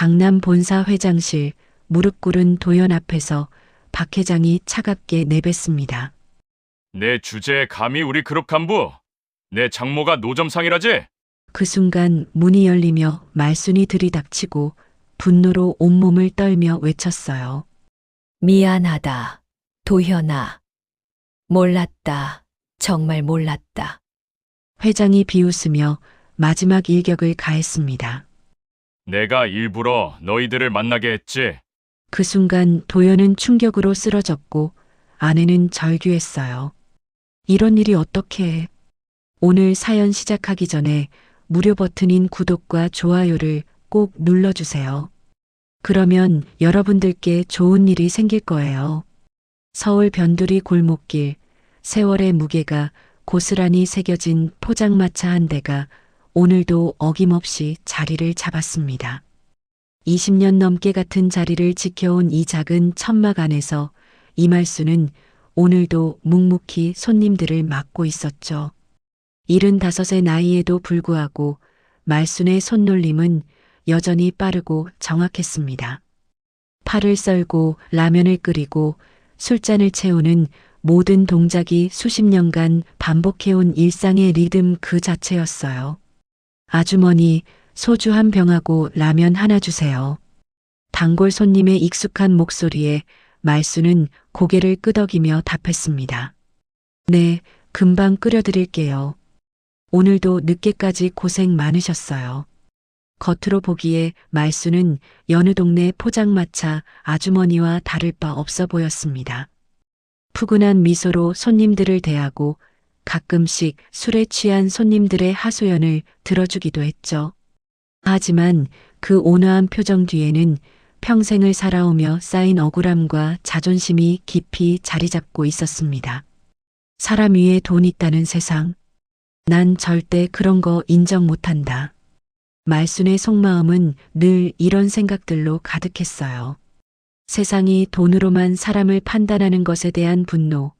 강남 본사 회장실 무릎 꿇은 도연 앞에서 박 회장이 차갑게 내뱉습니다. 내 주제에 감히 우리 그룹 간부? 내 장모가 노점상이라지? 그 순간 문이 열리며 말순이 들이닥치고 분노로 온몸을 떨며 외쳤어요. 미안하다, 도현아. 몰랐다. 정말 몰랐다. 회장이 비웃으며 마지막 일격을 가했습니다. 내가 일부러 너희들을 만나게 했지. 그 순간 도연은 충격으로 쓰러졌고 아내는 절규했어요. 이런 일이 어떻게 해? 오늘 사연 시작하기 전에 무료 버튼인 구독과 좋아요를 꼭 눌러주세요. 그러면 여러분들께 좋은 일이 생길 거예요. 서울 변두리 골목길, 세월의 무게가 고스란히 새겨진 포장마차 한 대가 오늘도 어김없이 자리를 잡았습니다. 20년 넘게 같은 자리를 지켜온 이 작은 천막 안에서 이말수는 오늘도 묵묵히 손님들을 맡고 있었죠. 75의 나이에도 불구하고 말순의 손놀림은 여전히 빠르고 정확했습니다. 팔을 썰고 라면을 끓이고 술잔을 채우는 모든 동작이 수십 년간 반복해온 일상의 리듬 그 자체였어요. 아주머니, 소주 한 병하고 라면 하나 주세요. 단골 손님의 익숙한 목소리에 말수는 고개를 끄덕이며 답했습니다. 네, 금방 끓여드릴게요. 오늘도 늦게까지 고생 많으셨어요. 겉으로 보기에 말수는 여느 동네 포장마차 아주머니와 다를 바 없어 보였습니다. 푸근한 미소로 손님들을 대하고 가끔씩 술에 취한 손님들의 하소연을 들어주기도 했죠. 하지만 그 온화한 표정 뒤에는 평생을 살아오며 쌓인 억울함과 자존심이 깊이 자리 잡고 있었습니다. 사람 위에 돈 있다는 세상. 난 절대 그런 거 인정 못한다. 말순의 속마음은 늘 이런 생각들로 가득했어요. 세상이 돈으로만 사람을 판단하는 것에 대한 분노,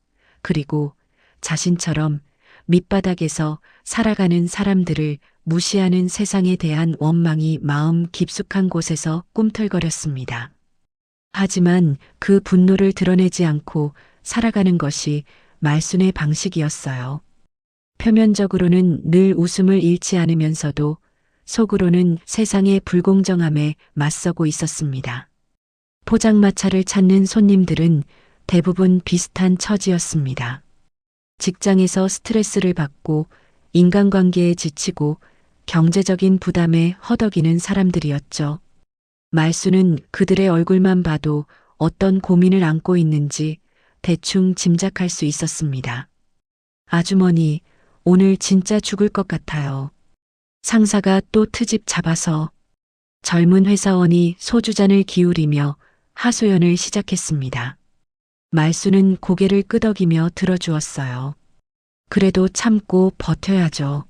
그리고 자신처럼 밑바닥에서 살아가는 사람들을 무시하는 세상에 대한 원망이 마음 깊숙한 곳에서 꿈틀거렸습니다. 하지만 그 분노를 드러내지 않고 살아가는 것이 말순의 방식이었어요. 표면적으로는 늘 웃음을 잃지 않으면서도 속으로는 세상의 불공정함에 맞서고 있었습니다. 포장마차를 찾는 손님들은 대부분 비슷한 처지였습니다. 직장에서 스트레스를 받고 인간관계에 지치고 경제적인 부담에 허덕이는 사람들이었죠. 말수는 그들의 얼굴만 봐도 어떤 고민을 안고 있는지 대충 짐작할 수 있었습니다. 아주머니, 오늘 진짜 죽을 것 같아요. 상사가 또 트집 잡아서. 젊은 회사원이 소주잔을 기울이며 하소연을 시작했습니다. 말수는 고개를 끄덕이며 들어주었어요. 그래도 참고 버텨야죠.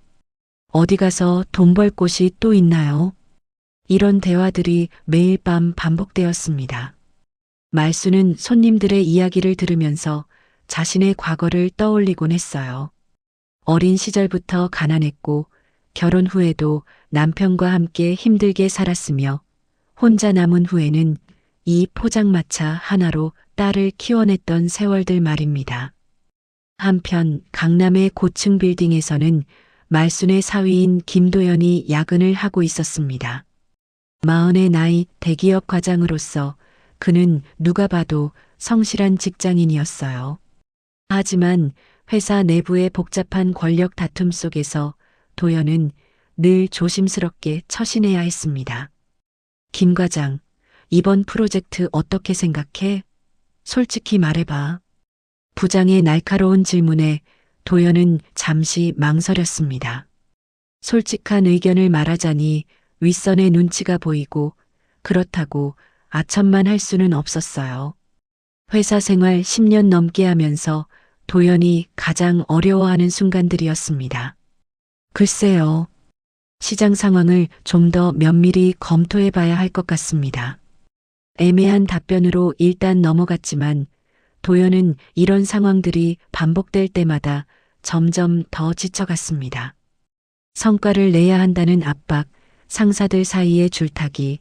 어디 가서 돈 벌 곳이 또 있나요? 이런 대화들이 매일 밤 반복되었습니다. 말수는 손님들의 이야기를 들으면서 자신의 과거를 떠올리곤 했어요. 어린 시절부터 가난했고 결혼 후에도 남편과 함께 힘들게 살았으며 혼자 남은 후에는 이 포장마차 하나로 딸을 키워냈던 세월들 말입니다. 한편 강남의 고층 빌딩에서는 말순의 사위인 김도연이 야근을 하고 있었습니다. 40의 나이 대기업 과장으로서 그는 누가 봐도 성실한 직장인이었어요. 하지만 회사 내부의 복잡한 권력 다툼 속에서 도연은 늘 조심스럽게 처신해야 했습니다. 김 과장, 이번 프로젝트 어떻게 생각해? 솔직히 말해봐. 부장의 날카로운 질문에 도연은 잠시 망설였습니다. 솔직한 의견을 말하자니 윗선의 눈치가 보이고 그렇다고 아첨만 할 수는 없었어요. 회사 생활 10년 넘게 하면서 도연이 가장 어려워하는 순간들이었습니다. 글쎄요. 시장 상황을 좀 더 면밀히 검토해 봐야 할 것 같습니다. 애매한 답변으로 일단 넘어갔지만 도연은 이런 상황들이 반복될 때마다 점점 더 지쳐갔습니다. 성과를 내야 한다는 압박, 상사들 사이의 줄타기,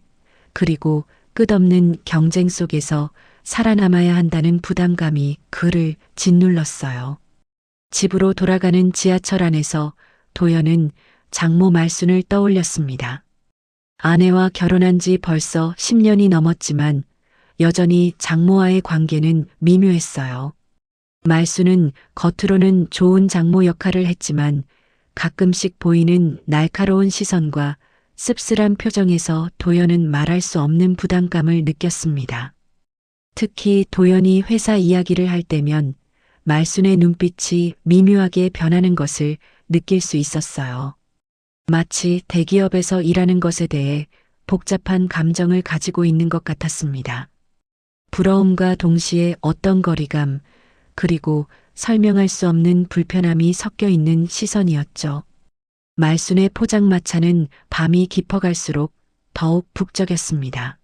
그리고 끝없는 경쟁 속에서 살아남아야 한다는 부담감이 그를 짓눌렀어요. 집으로 돌아가는 지하철 안에서 도연은 장모 말순을 떠올렸습니다. 아내와 결혼한 지 벌써 10년이 넘었지만 여전히 장모와의 관계는 미묘했어요. 말순은 겉으로는 좋은 장모 역할을 했지만 가끔씩 보이는 날카로운 시선과 씁쓸한 표정에서 도연은 말할 수 없는 부담감을 느꼈습니다. 특히 도연이 회사 이야기를 할 때면 말순의 눈빛이 미묘하게 변하는 것을 느낄 수 있었어요. 마치 대기업에서 일하는 것에 대해 복잡한 감정을 가지고 있는 것 같았습니다. 부러움과 동시에 어떤 거리감, 그리고 설명할 수 없는 불편함이 섞여 있는 시선이었죠. 말순의 포장마차는 밤이 깊어갈수록 더욱 북적였습니다.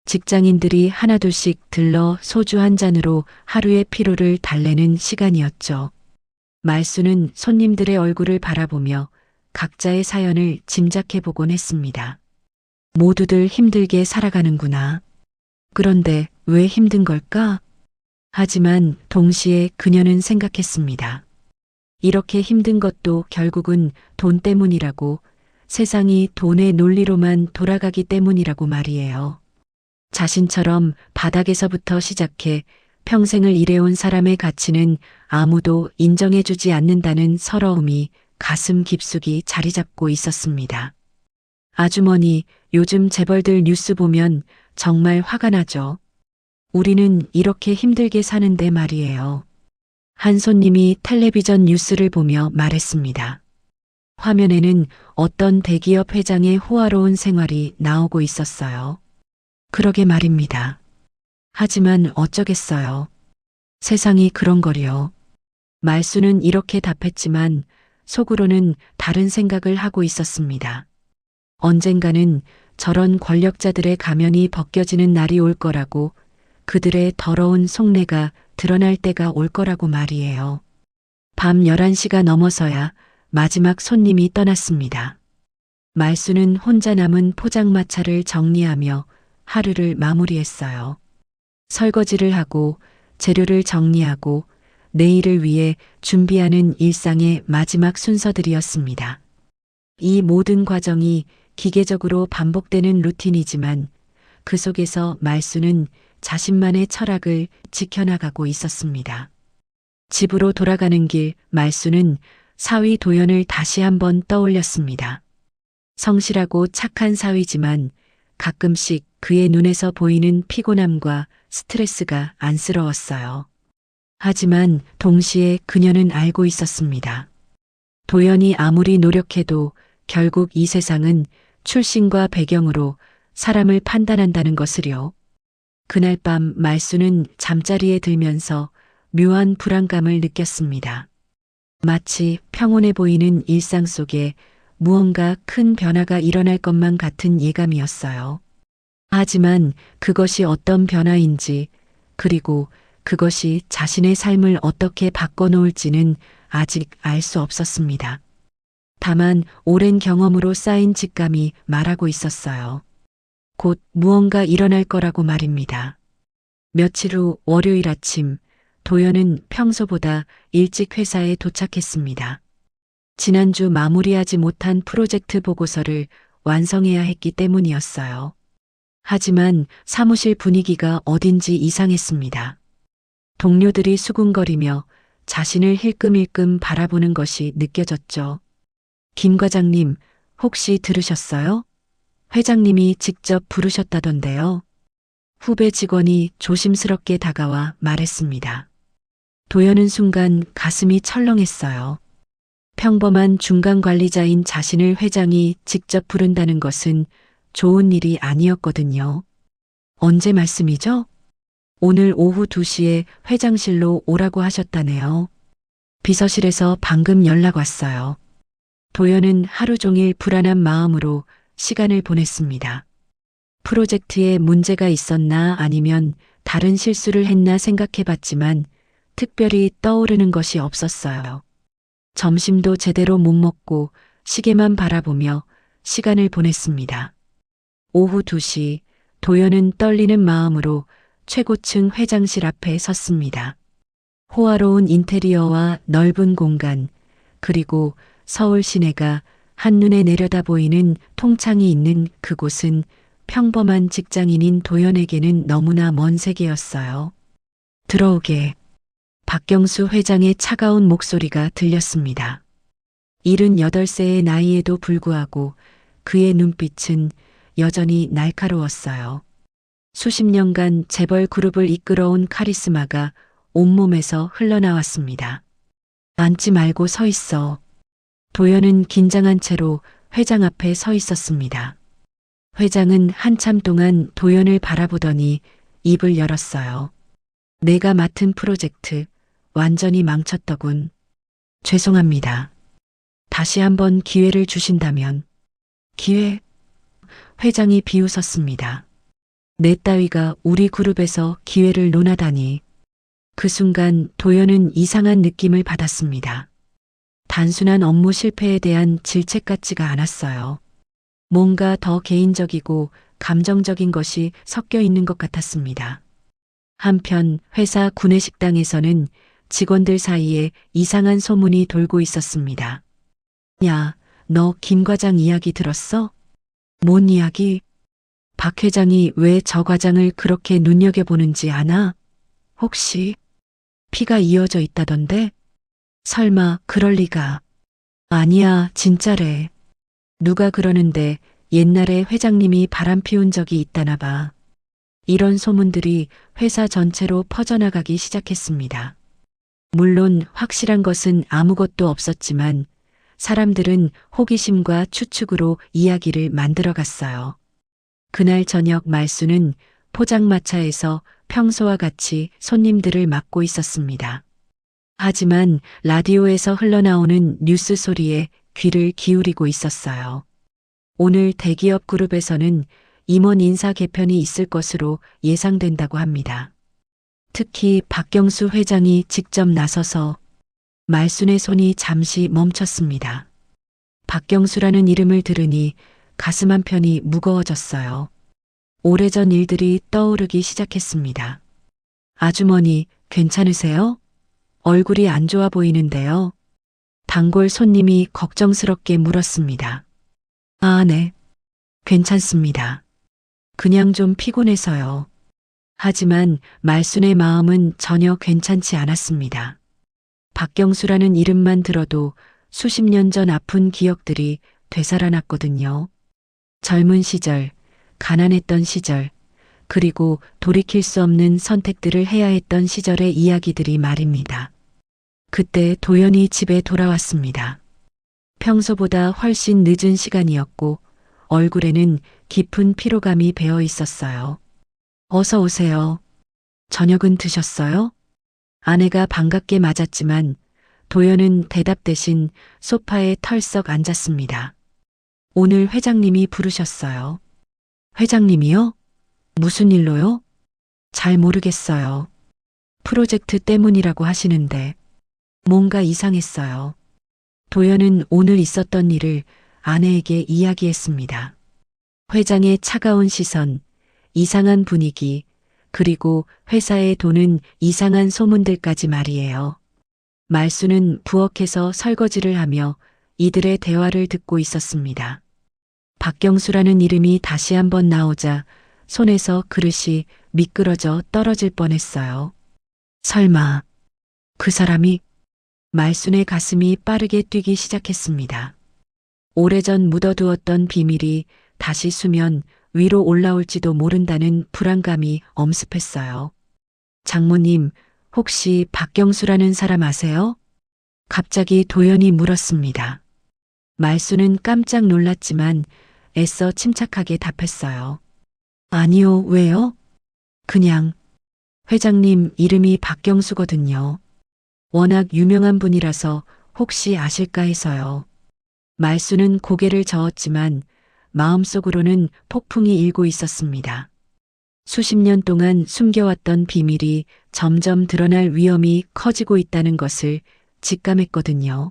직장인들이 하나둘씩 들러 소주 한 잔으로 하루의 피로를 달래는 시간이었죠. 말순은 손님들의 얼굴을 바라보며 각자의 사연을 짐작해보곤 했습니다. 모두들 힘들게 살아가는구나. 그런데 왜 힘든 걸까? 하지만 동시에 그녀는 생각했습니다. 이렇게 힘든 것도 결국은 돈 때문이라고, 세상이 돈의 논리로만 돌아가기 때문이라고 말이에요. 자신처럼 바닥에서부터 시작해 평생을 일해온 사람의 가치는 아무도 인정해주지 않는다는 서러움이 가슴 깊숙이 자리 잡고 있었습니다. 아주머니, 요즘 재벌들 뉴스 보면 정말 화가 나죠. 우리는 이렇게 힘들게 사는데 말이에요. 한 손님이 텔레비전 뉴스를 보며 말했습니다. 화면에는 어떤 대기업 회장의 호화로운 생활이 나오고 있었어요. 그러게 말입니다. 하지만 어쩌겠어요. 세상이 그런 거리요. 말수는 이렇게 답했지만 속으로는 다른 생각을 하고 있었습니다. 언젠가는 저런 권력자들의 가면이 벗겨지는 날이 올 거라고, 그들의 더러운 속내가 드러날 때가 올 거라고 말이에요. 밤 11시가 넘어서야 마지막 손님이 떠났습니다. 말수는 혼자 남은 포장마차를 정리하며 하루를 마무리했어요. 설거지를 하고 재료를 정리하고 내일을 위해 준비하는 일상의 마지막 순서들이었습니다. 이 모든 과정이 기계적으로 반복되는 루틴이지만 그 속에서 말수는 자신만의 철학을 지켜나가고 있었습니다. 집으로 돌아가는 길 말수는 사위 도연을 다시 한번 떠올렸습니다. 성실하고 착한 사위지만 가끔씩 그의 눈에서 보이는 피곤함과 스트레스가 안쓰러웠어요. 하지만 동시에 그녀는 알고 있었습니다. 도연이 아무리 노력해도 결국 이 세상은 출신과 배경으로 사람을 판단한다는 것을요. 그날 밤 말수는 잠자리에 들면서 묘한 불안감을 느꼈습니다. 마치 평온해 보이는 일상 속에 무언가 큰 변화가 일어날 것만 같은 예감이었어요. 하지만 그것이 어떤 변화인지, 그리고 그것이 자신의 삶을 어떻게 바꿔놓을지는 아직 알 수 없었습니다. 다만 오랜 경험으로 쌓인 직감이 말하고 있었어요. 곧 무언가 일어날 거라고 말입니다. 며칠 후 월요일 아침, 도연은 평소보다 일찍 회사에 도착했습니다. 지난주 마무리하지 못한 프로젝트 보고서를 완성해야 했기 때문이었어요. 하지만 사무실 분위기가 어딘지 이상했습니다. 동료들이 수군거리며 자신을 힐끔힐끔 바라보는 것이 느껴졌죠. 김 과장님, 혹시 들으셨어요? 회장님이 직접 부르셨다던데요. 후배 직원이 조심스럽게 다가와 말했습니다. 도연은 순간 가슴이 철렁했어요. 평범한 중간 관리자인 자신을 회장이 직접 부른다는 것은 좋은 일이 아니었거든요. 언제 말씀이죠? 오늘 오후 2시에 회장실로 오라고 하셨다네요. 비서실에서 방금 연락 왔어요. 도연은 하루 종일 불안한 마음으로 시간을 보냈습니다. 프로젝트에 문제가 있었나 아니면 다른 실수를 했나 생각해봤지만 특별히 떠오르는 것이 없었어요. 점심도 제대로 못 먹고 시계만 바라보며 시간을 보냈습니다. 오후 2시 도연은 떨리는 마음으로 최고층 회장실 앞에 섰습니다. 호화로운 인테리어와 넓은 공간, 그리고 서울 시내가 한눈에 내려다 보이는 통창이 있는 그곳은 평범한 직장인인 도연에게는 너무나 먼 세계였어요. 들어오게. 박경수 회장의 차가운 목소리가 들렸습니다. 78세의 나이에도 불구하고 그의 눈빛은 여전히 날카로웠어요. 수십 년간 재벌 그룹을 이끌어온 카리스마가 온몸에서 흘러나왔습니다. 앉지 말고 서 있어. 도연은 긴장한 채로 회장 앞에 서 있었습니다. 회장은 한참 동안 도연을 바라보더니 입을 열었어요. 내가 맡은 프로젝트 완전히 망쳤더군. 죄송합니다. 다시 한번 기회를 주신다면. 기회? 회장이 비웃었습니다. 내 따위가 우리 그룹에서 기회를 논하다니. 그 순간 도연은 이상한 느낌을 받았습니다. 단순한 업무 실패에 대한 질책 같지가 않았어요. 뭔가 더 개인적이고 감정적인 것이 섞여 있는 것 같았습니다. 한편 회사 구내식당에서는 직원들 사이에 이상한 소문이 돌고 있었습니다. 야, 너 김 과장 이야기 들었어? 뭔 이야기? 박 회장이 왜 저 과장을 그렇게 눈여겨보는지 아나? 혹시 피가 이어져 있다던데? 설마 그럴 리가. 아니야, 진짜래. 누가 그러는데 옛날에 회장님이 바람 피운 적이 있다나 봐. 이런 소문들이 회사 전체로 퍼져나가기 시작했습니다. 물론 확실한 것은 아무것도 없었지만 사람들은 호기심과 추측으로 이야기를 만들어갔어요. 그날 저녁 말수는 포장마차에서 평소와 같이 손님들을 맡고 있었습니다. 하지만 라디오에서 흘러나오는 뉴스 소리에 귀를 기울이고 있었어요. 오늘 대기업 그룹에서는 임원 인사 개편이 있을 것으로 예상된다고 합니다. 특히 박경수 회장이 직접 나서서 말순의 손이 잠시 멈췄습니다. 박경수라는 이름을 들으니 가슴 한편이 무거워졌어요. 오래전 일들이 떠오르기 시작했습니다. 아주머니, 괜찮으세요? 얼굴이 안 좋아 보이는데요. 단골 손님이 걱정스럽게 물었습니다. 아, 네. 괜찮습니다. 그냥 좀 피곤해서요. 하지만 말순의 마음은 전혀 괜찮지 않았습니다. 박경수라는 이름만 들어도 수십 년 전 아픈 기억들이 되살아났거든요. 젊은 시절, 가난했던 시절, 그리고 돌이킬 수 없는 선택들을 해야 했던 시절의 이야기들이 말입니다. 그때 도연이 집에 돌아왔습니다. 평소보다 훨씬 늦은 시간이었고 얼굴에는 깊은 피로감이 배어 있었어요. 어서 오세요. 저녁은 드셨어요? 아내가 반갑게 맞았지만 도연은 대답 대신 소파에 털썩 앉았습니다. 오늘 회장님이 부르셨어요. 회장님이요? 무슨 일로요? 잘 모르겠어요. 프로젝트 때문이라고 하시는데 뭔가 이상했어요. 도연은 오늘 있었던 일을 아내에게 이야기했습니다. 회장의 차가운 시선, 이상한 분위기, 그리고 회사에 도는 이상한 소문들까지 말이에요. 말수는 부엌에서 설거지를 하며 이들의 대화를 듣고 있었습니다. 박경수라는 이름이 다시 한번 나오자 손에서 그릇이 미끄러져 떨어질 뻔했어요. 설마 그 사람이? 말순의 가슴이 빠르게 뛰기 시작했습니다. 오래전 묻어두었던 비밀이 다시 수면 위로 올라올지도 모른다는 불안감이 엄습했어요. 장모님, 혹시 박경수라는 사람 아세요? 갑자기 도연이 물었습니다. 말수는 깜짝 놀랐지만 애써 침착하게 답했어요. 아니요, 왜요? 그냥 회장님 이름이 박경수거든요. 워낙 유명한 분이라서 혹시 아실까 해서요. 말수는 고개를 저었지만 마음속으로는 폭풍이 일고 있었습니다. 수십 년 동안 숨겨왔던 비밀이 점점 드러날 위험이 커지고 있다는 것을 직감했거든요.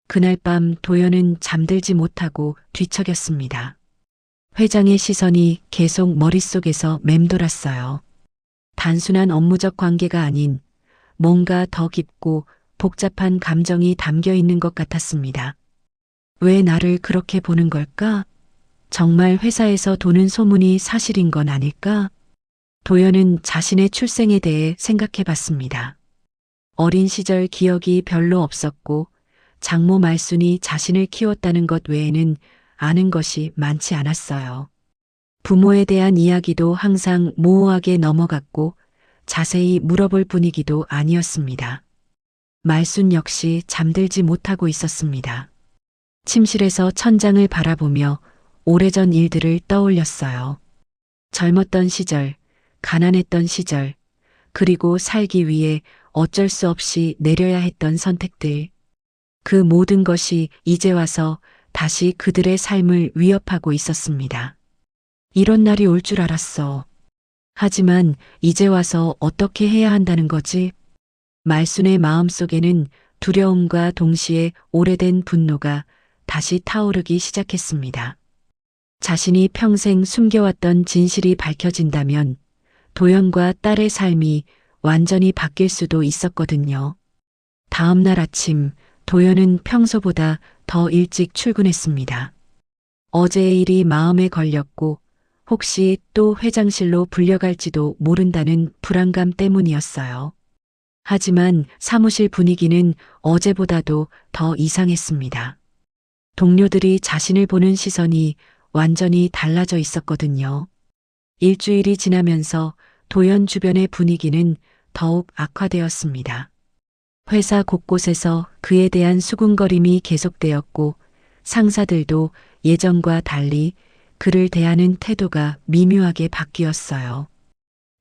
그날 밤 도연은 잠들지 못하고 뒤척였습니다. 회장의 시선이 계속 머릿속에서 맴돌았어요. 단순한 업무적 관계가 아닌 뭔가 더 깊고 복잡한 감정이 담겨 있는 것 같았습니다. 왜 나를 그렇게 보는 걸까? 정말 회사에서 도는 소문이 사실인 건 아닐까? 도연은 자신의 출생에 대해 생각해 봤습니다. 어린 시절 기억이 별로 없었고 장모 말순이 자신을 키웠다는 것 외에는 아는 것이 많지 않았어요. 부모에 대한 이야기도 항상 모호하게 넘어갔고 자세히 물어볼 분위기도 아니었습니다. 말순 역시 잠들지 못하고 있었습니다. 침실에서 천장을 바라보며 오래전 일들을 떠올렸어요. 젊었던 시절, 가난했던 시절, 그리고 살기 위해 어쩔 수 없이 내려야 했던 선택들. 그 모든 것이 이제 와서 다시 그들의 삶을 위협하고 있었습니다. 이런 날이 올 줄 알았어. 하지만 이제 와서 어떻게 해야 한다는 거지? 말순의 마음속에는 두려움과 동시에 오래된 분노가 다시 타오르기 시작했습니다. 자신이 평생 숨겨왔던 진실이 밝혀진다면 도연과 딸의 삶이 완전히 바뀔 수도 있었거든요. 다음 날 아침 도연은 평소보다 더 일찍 출근했습니다. 어제의 일이 마음에 걸렸고 혹시 또 회장실로 불려갈지도 모른다는 불안감 때문이었어요. 하지만 사무실 분위기는 어제보다도 더 이상했습니다. 동료들이 자신을 보는 시선이 완전히 달라져 있었거든요. 일주일이 지나면서 도연 주변의 분위기는 더욱 악화되었습니다. 회사 곳곳에서 그에 대한 수군거림이 계속되었고 상사들도 예전과 달리 그를 대하는 태도가 미묘하게 바뀌었어요.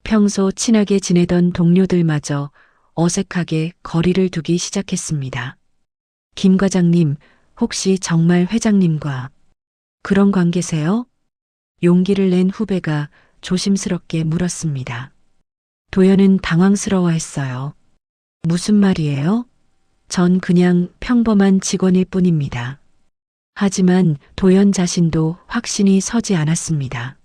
평소 친하게 지내던 동료들마저 어색하게 거리를 두기 시작했습니다. 김 과장님, 혹시 정말 회장님과 그런 관계세요? 용기를 낸 후배가 조심스럽게 물었습니다. 도연은 당황스러워했어요. 무슨 말이에요? 전 그냥 평범한 직원일 뿐입니다. 하지만 도연 자신도 확신이 서지 않았습니다.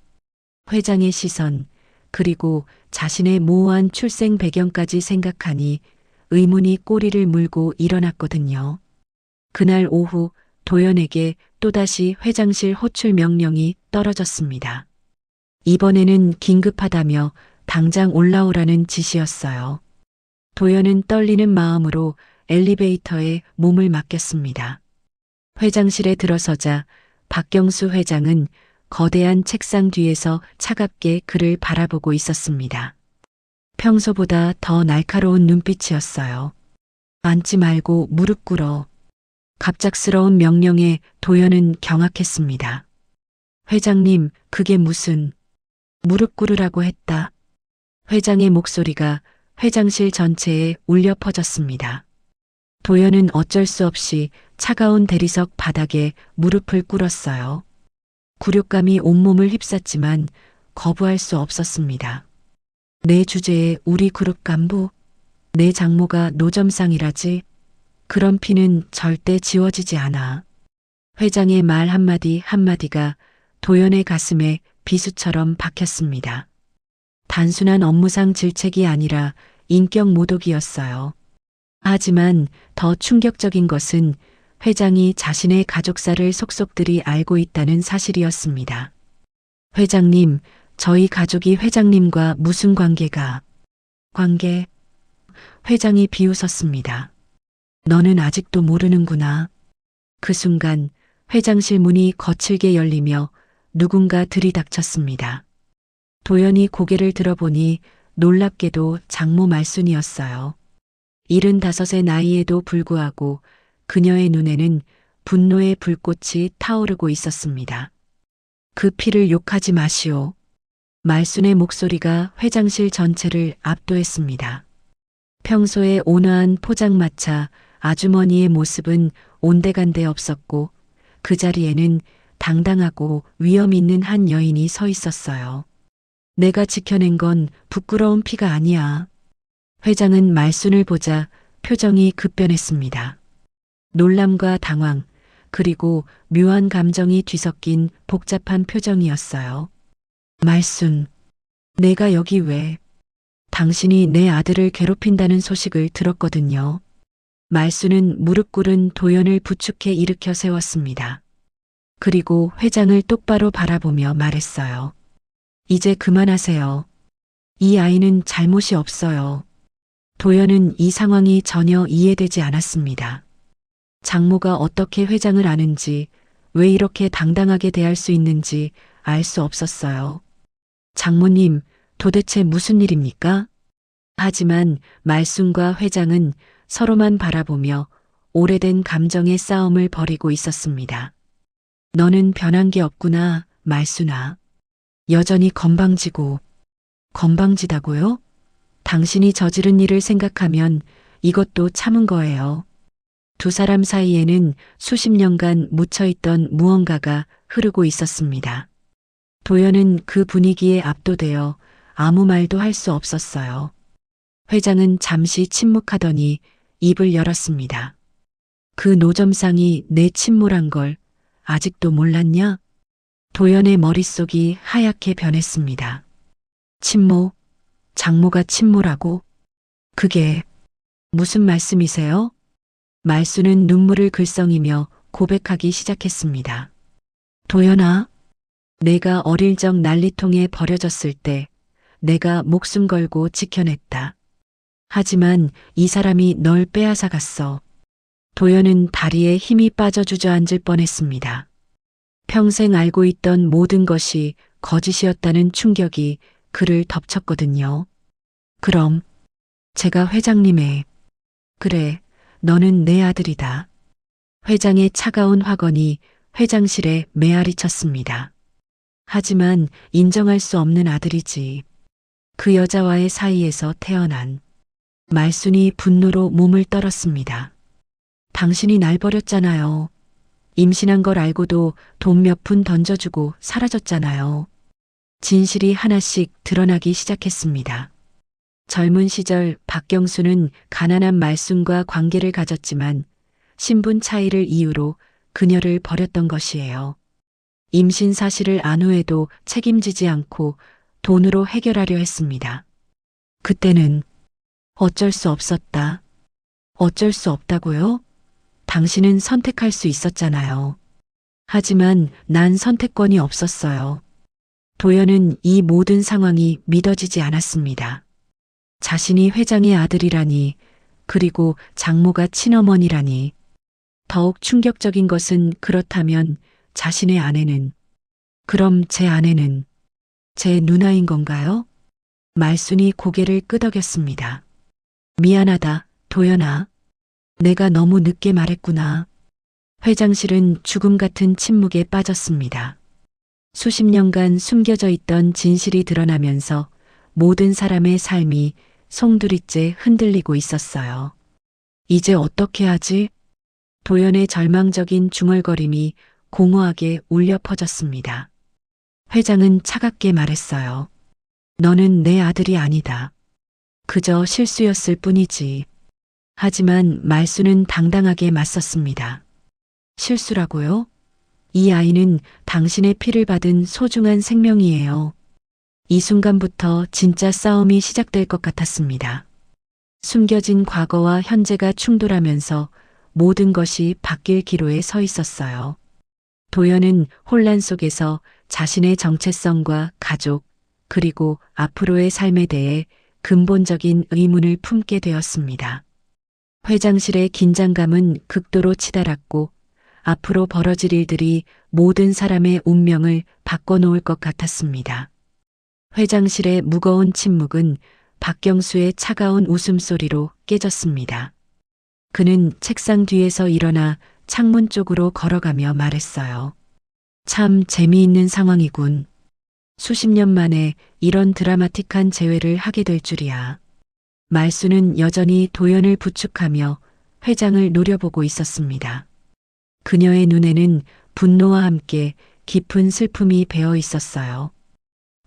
회장의 시선, 그리고 자신의 모호한 출생 배경까지 생각하니 의문이 꼬리를 물고 일어났거든요. 그날 오후 도연에게 또다시 회장실 호출 명령이 떨어졌습니다. 이번에는 긴급하다며 당장 올라오라는 지시였어요. 도연은 떨리는 마음으로 엘리베이터에 몸을 맡겼습니다. 회장실에 들어서자 박경수 회장은 거대한 책상 뒤에서 차갑게 그를 바라보고 있었습니다. 평소보다 더 날카로운 눈빛이었어요. 앉지 말고 무릎 꿇어. 갑작스러운 명령에 도연은 경악했습니다. 회장님, 그게 무슨... 무릎 꿇으라고 했다. 회장의 목소리가 회장실 전체에 울려 퍼졌습니다. 도연은 어쩔 수 없이 차가운 대리석 바닥에 무릎을 꿇었어요. 굴욕감이 온몸을 휩쌌지만 거부할 수 없었습니다. 내 주제에 우리 그룹 간부, 내 장모가 노점상이라지. 그런 피는 절대 지워지지 않아. 회장의 말 한마디 한마디가 도연의 가슴에 비수처럼 박혔습니다. 단순한 업무상 질책이 아니라 인격 모독이었어요. 하지만 더 충격적인 것은 회장이 자신의 가족사를 속속들이 알고 있다는 사실이었습니다. 회장님, 저희 가족이 회장님과 무슨 관계가... 관계... 회장이 비웃었습니다. 너는 아직도 모르는구나. 그 순간 회장실 문이 거칠게 열리며 누군가 들이닥쳤습니다. 도연이 고개를 들어보니 놀랍게도 장모 말순이었어요. 75의 나이에도 불구하고 그녀의 눈에는 분노의 불꽃이 타오르고 있었습니다. 그 피를 욕하지 마시오. 말순의 목소리가 회장실 전체를 압도했습니다. 평소에 온화한 포장마차 아주머니의 모습은 온데간데 없었고 그 자리에는 당당하고 위험 있는 한 여인이 서 있었어요. 내가 지켜낸 건 부끄러운 피가 아니야. 회장은 말순을 보자 표정이 급변했습니다. 놀람과 당황, 그리고 묘한 감정이 뒤섞인 복잡한 표정이었어요. 말순, 내가 여기 왜? 당신이 내 아들을 괴롭힌다는 소식을 들었거든요. 말순은 무릎 꿇은 도연을 부축해 일으켜 세웠습니다. 그리고 회장을 똑바로 바라보며 말했어요. 이제 그만하세요. 이 아이는 잘못이 없어요. 도연은 이 상황이 전혀 이해되지 않았습니다. 장모가 어떻게 회장을 아는지, 왜 이렇게 당당하게 대할 수 있는지 알 수 없었어요. 장모님, 도대체 무슨 일입니까? 하지만 말순과 회장은 서로만 바라보며 오래된 감정의 싸움을 벌이고 있었습니다. 너는 변한 게 없구나, 말순아. 여전히 건방지고. 건방지다고요? 당신이 저지른 일을 생각하면 이것도 참은 거예요. 두 사람 사이에는 수십 년간 묻혀있던 무언가가 흐르고 있었습니다. 도연은 그 분위기에 압도되어 아무 말도 할 수 없었어요. 회장은 잠시 침묵하더니 입을 열었습니다. 그 노점상이 내 침몰한 걸 아직도 몰랐냐? 도연의 머릿속이 하얗게 변했습니다. 침몰? 장모가 침몰하고? 그게 무슨 말씀이세요? 말순은 눈물을 글썽이며 고백하기 시작했습니다. 도연아, 내가 어릴 적 난리통에 버려졌을 때 내가 목숨 걸고 지켜냈다. 하지만 이 사람이 널 빼앗아 갔어. 도연은 다리에 힘이 빠져 주저앉을 뻔했습니다. 평생 알고 있던 모든 것이 거짓이었다는 충격이 그를 덮쳤거든요. 그럼 제가 회장님의 그래, 너는 내 아들이다. 회장의 차가운 확언이 회장실에 메아리 쳤습니다. 하지만 인정할 수 없는 아들이지. 그 여자와의 사이에서 태어난. 말순이 분노로 몸을 떨었습니다. 당신이 날 버렸잖아요. 임신한 걸 알고도 돈 몇 푼 던져주고 사라졌잖아요. 진실이 하나씩 드러나기 시작했습니다. 젊은 시절 박경수는 가난한 말순과 관계를 가졌지만 신분 차이를 이유로 그녀를 버렸던 것이에요. 임신 사실을 안 후에도 책임지지 않고 돈으로 해결하려 했습니다. 그때는 어쩔 수 없었다. 어쩔 수 없다고요? 당신은 선택할 수 있었잖아요. 하지만 난 선택권이 없었어요. 도연은 이 모든 상황이 믿어지지 않았습니다. 자신이 회장의 아들이라니, 그리고 장모가 친어머니라니. 더욱 충격적인 것은 그렇다면 자신의 아내는, 그럼 제 아내는 제 누나인 건가요? 말순이 고개를 끄덕였습니다. 미안하다, 도연아. 내가 너무 늦게 말했구나. 회장실은 죽음 같은 침묵에 빠졌습니다. 수십 년간 숨겨져 있던 진실이 드러나면서 모든 사람의 삶이 송두리째 흔들리고 있었어요. 이제 어떻게 하지? 도연의 절망적인 중얼거림이 공허하게 울려 퍼졌습니다. 회장은 차갑게 말했어요. 너는 내 아들이 아니다. 그저 실수였을 뿐이지. 하지만 말순은 당당하게 맞섰습니다. 실수라고요? 이 아이는 당신의 피를 받은 소중한 생명이에요. 이 순간부터 진짜 싸움이 시작될 것 같았습니다. 숨겨진 과거와 현재가 충돌하면서 모든 것이 바뀔 기로에 서 있었어요. 도연은 혼란 속에서 자신의 정체성과 가족, 그리고 앞으로의 삶에 대해 근본적인 의문을 품게 되었습니다. 회장실의 긴장감은 극도로 치달았고 앞으로 벌어질 일들이 모든 사람의 운명을 바꿔놓을 것 같았습니다. 회장실의 무거운 침묵은 박경수의 차가운 웃음소리로 깨졌습니다. 그는 책상 뒤에서 일어나 창문 쪽으로 걸어가며 말했어요. 참 재미있는 상황이군. 수십 년 만에 이런 드라마틱한 재회를 하게 될 줄이야. 말순은 여전히 도연을 부축하며 회장을 노려보고 있었습니다. 그녀의 눈에는 분노와 함께 깊은 슬픔이 배어 있었어요.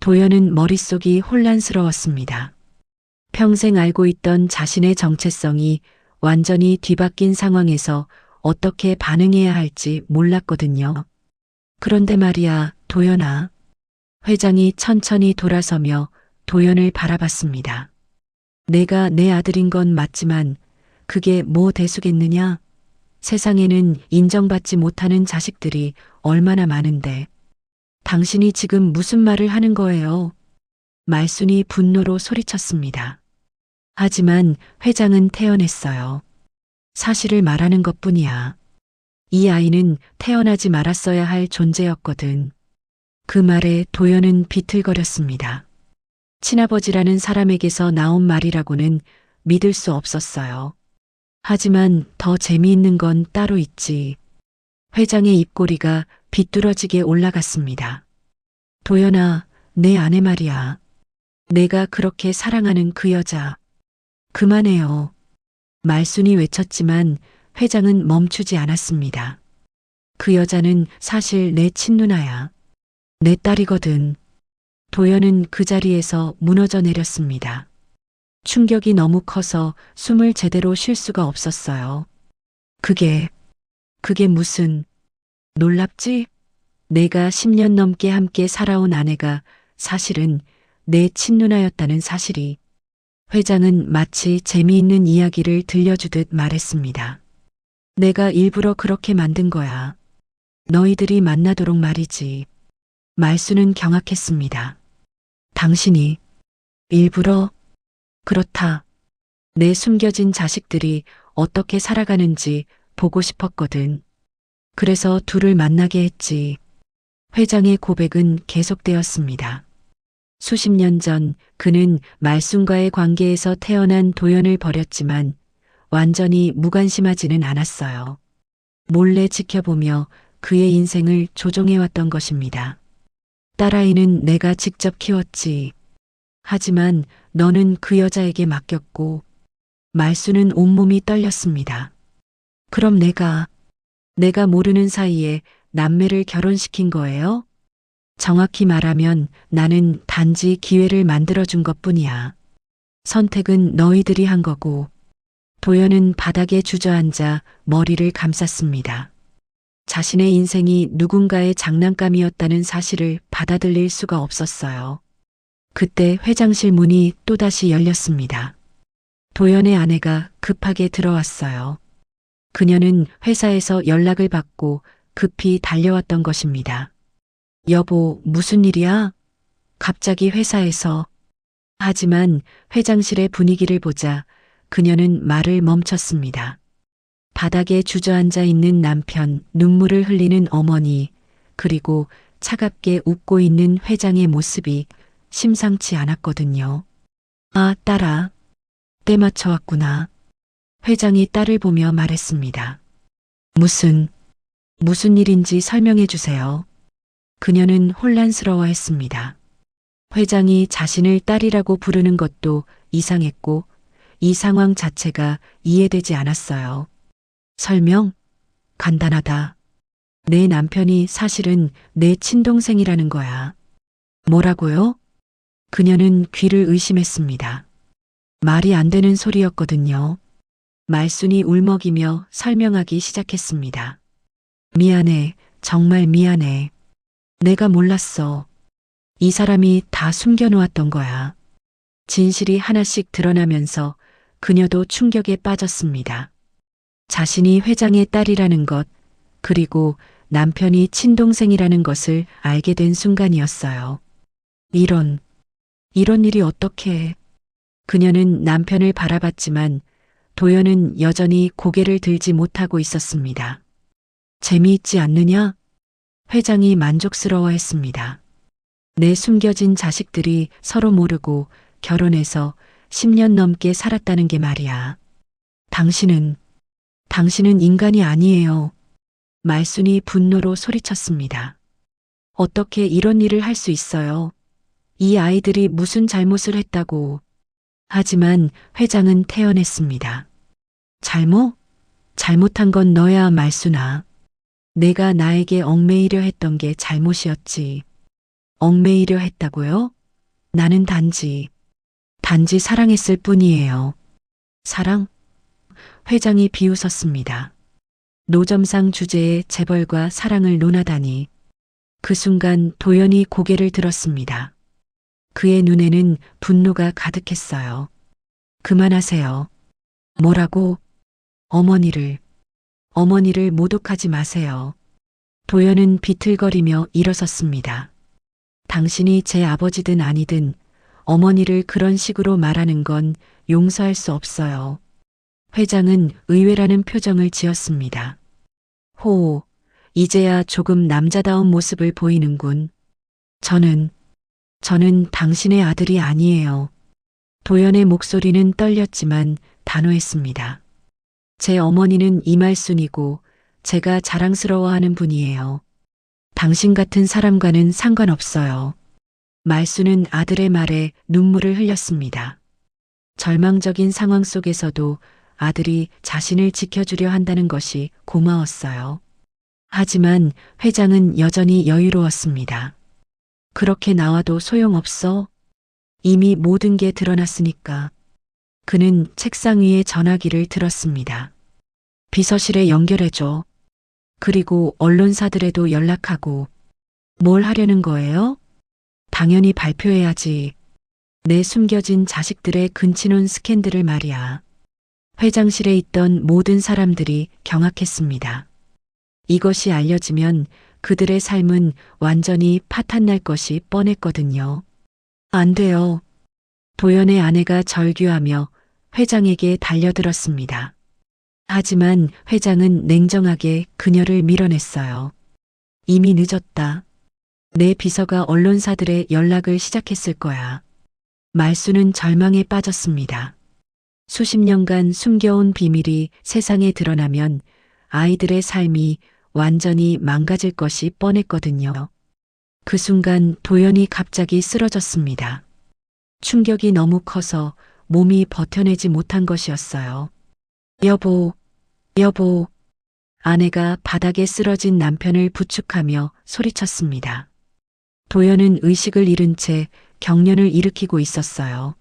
도연은 머릿속이 혼란스러웠습니다. 평생 알고 있던 자신의 정체성이 완전히 뒤바뀐 상황에서 어떻게 반응해야 할지 몰랐거든요. 그런데 말이야, 도연아. 회장이 천천히 돌아서며 도연을 바라봤습니다. 내가 내 아들인 건 맞지만 그게 뭐 대수겠느냐? 세상에는 인정받지 못하는 자식들이 얼마나 많은데. 당신이 지금 무슨 말을 하는 거예요? 말순이 분노로 소리쳤습니다. 하지만 회장은 태연했어요. 사실을 말하는 것뿐이야. 이 아이는 태어나지 말았어야 할 존재였거든. 그 말에 도연은 비틀거렸습니다. 친아버지라는 사람에게서 나온 말이라고는 믿을 수 없었어요. 하지만 더 재미있는 건 따로 있지. 회장의 입꼬리가 비뚤어지게 올라갔습니다. 도연아, 내 아내 말이야. 내가 그렇게 사랑하는 그 여자. 그만해요. 말순이 외쳤지만 회장은 멈추지 않았습니다. 그 여자는 사실 내 친누나야. 내 딸이거든. 도연은 그 자리에서 무너져 내렸습니다. 충격이 너무 커서 숨을 제대로 쉴 수가 없었어요. 그게 무슨, 놀랍지? 내가 10년 넘게 함께 살아온 아내가 사실은 내 친누나였다는 사실이. 회장은 마치 재미있는 이야기를 들려주듯 말했습니다. 내가 일부러 그렇게 만든 거야. 너희들이 만나도록 말이지. 말수는 경악했습니다. 당신이 일부러? 그렇다. 내 숨겨진 자식들이 어떻게 살아가는지 보고 싶었거든. 그래서 둘을 만나게 했지. 회장의 고백은 계속되었습니다. 수십 년 전 그는 말순과의 관계에서 태어난 도연을 버렸지만 완전히 무관심하지는 않았어요. 몰래 지켜보며 그의 인생을 조종해왔던 것입니다. 딸아이는 내가 직접 키웠지. 하지만 너는 그 여자에게 맡겼고. 말수는 온몸이 떨렸습니다. 그럼 내가 모르는 사이에 남매를 결혼시킨 거예요? 정확히 말하면 나는 단지 기회를 만들어준 것뿐이야. 선택은 너희들이 한 거고. 도연은 바닥에 주저앉아 머리를 감쌌습니다. 자신의 인생이 누군가의 장난감이었다는 사실을 받아들일 수가 없었어요. 그때 회장실 문이 또다시 열렸습니다. 도연의 아내가 급하게 들어왔어요. 그녀는 회사에서 연락을 받고 급히 달려왔던 것입니다. 여보, 무슨 일이야? 갑자기 회사에서. 하지만 회장실의 분위기를 보자 그녀는 말을 멈췄습니다. 바닥에 주저앉아 있는 남편, 눈물을 흘리는 어머니, 그리고 차갑게 웃고 있는 회장의 모습이 심상치 않았거든요. 아, 딸아. 때 맞춰 왔구나. 회장이 딸을 보며 말했습니다. 무슨 일인지 설명해 주세요. 그녀는 혼란스러워했습니다. 회장이 자신을 딸이라고 부르는 것도 이상했고 이 상황 자체가 이해되지 않았어요. 설명? 간단하다. 내 남편이 사실은 내 친동생이라는 거야. 뭐라고요? 그녀는 귀를 의심했습니다. 말이 안 되는 소리였거든요. 말순이 울먹이며 설명하기 시작했습니다. 미안해, 정말 미안해. 내가 몰랐어. 이 사람이 다 숨겨놓았던 거야. 진실이 하나씩 드러나면서 그녀도 충격에 빠졌습니다. 자신이 회장의 딸이라는 것, 그리고 남편이 친동생이라는 것을 알게 된 순간이었어요. 이런 일이 어떻게. 그녀는 남편을 바라봤지만 도연은 여전히 고개를 들지 못하고 있었습니다. 재미있지 않느냐? 회장이 만족스러워했습니다. 내 숨겨진 자식들이 서로 모르고 결혼해서 10년 넘게 살았다는 게 말이야. 당신은 인간이 아니에요. 말순이 분노로 소리쳤습니다. 어떻게 이런 일을 할 수 있어요? 이 아이들이 무슨 잘못을 했다고. 하지만 회장은 태연했습니다. 잘못한 건 너야, 말순아. 내가 나에게 얽매이려 했던 게 잘못이었지. 얽매이려 했다고요? 나는 단지 사랑했을 뿐이에요. 사랑? 회장이 비웃었습니다. 노점상 주제에 재벌과 사랑을 논하다니. 그 순간 도연이 고개를 들었습니다. 그의 눈에는 분노가 가득했어요. 그만하세요. 뭐라고? 어머니를 모독하지 마세요. 도연은 비틀거리며 일어섰습니다. 당신이 제 아버지든 아니든 어머니를 그런 식으로 말하는 건 용서할 수 없어요. 회장은 의외라는 표정을 지었습니다. 호, 이제야 조금 남자다운 모습을 보이는군. 저는 당신의 아들이 아니에요. 도연의 목소리는 떨렸지만 단호했습니다. 제 어머니는 이말순이고 제가 자랑스러워하는 분이에요. 당신 같은 사람과는 상관없어요. 말순은 아들의 말에 눈물을 흘렸습니다. 절망적인 상황 속에서도 아들이 자신을 지켜주려 한다는 것이 고마웠어요. 하지만 회장은 여전히 여유로웠습니다. 그렇게 나와도 소용없어. 이미 모든 게 드러났으니까. 그는 책상 위에 전화기를 들었습니다. 비서실에 연결해줘. 그리고 언론사들에도 연락하고. 뭘 하려는 거예요? 당연히 발표해야지. 내 숨겨진 자식들의 근친혼 스캔들을 말이야. 회장실에 있던 모든 사람들이 경악했습니다. 이것이 알려지면 그들의 삶은 완전히 파탄날 것이 뻔했거든요. 안 돼요. 도연의 아내가 절규하며 회장에게 달려들었습니다. 하지만 회장은 냉정하게 그녀를 밀어냈어요. 이미 늦었다. 내 비서가 언론사들의 연락을 시작했을 거야. 말수는 절망에 빠졌습니다. 수십 년간 숨겨온 비밀이 세상에 드러나면 아이들의 삶이 완전히 망가질 것이 뻔했거든요. 그 순간 도연이 갑자기 쓰러졌습니다. 충격이 너무 커서 몸이 버텨내지 못한 것이었어요. 여보. 아내가 바닥에 쓰러진 남편을 부축하며 소리쳤습니다. 도연은 의식을 잃은 채 경련을 일으키고 있었어요.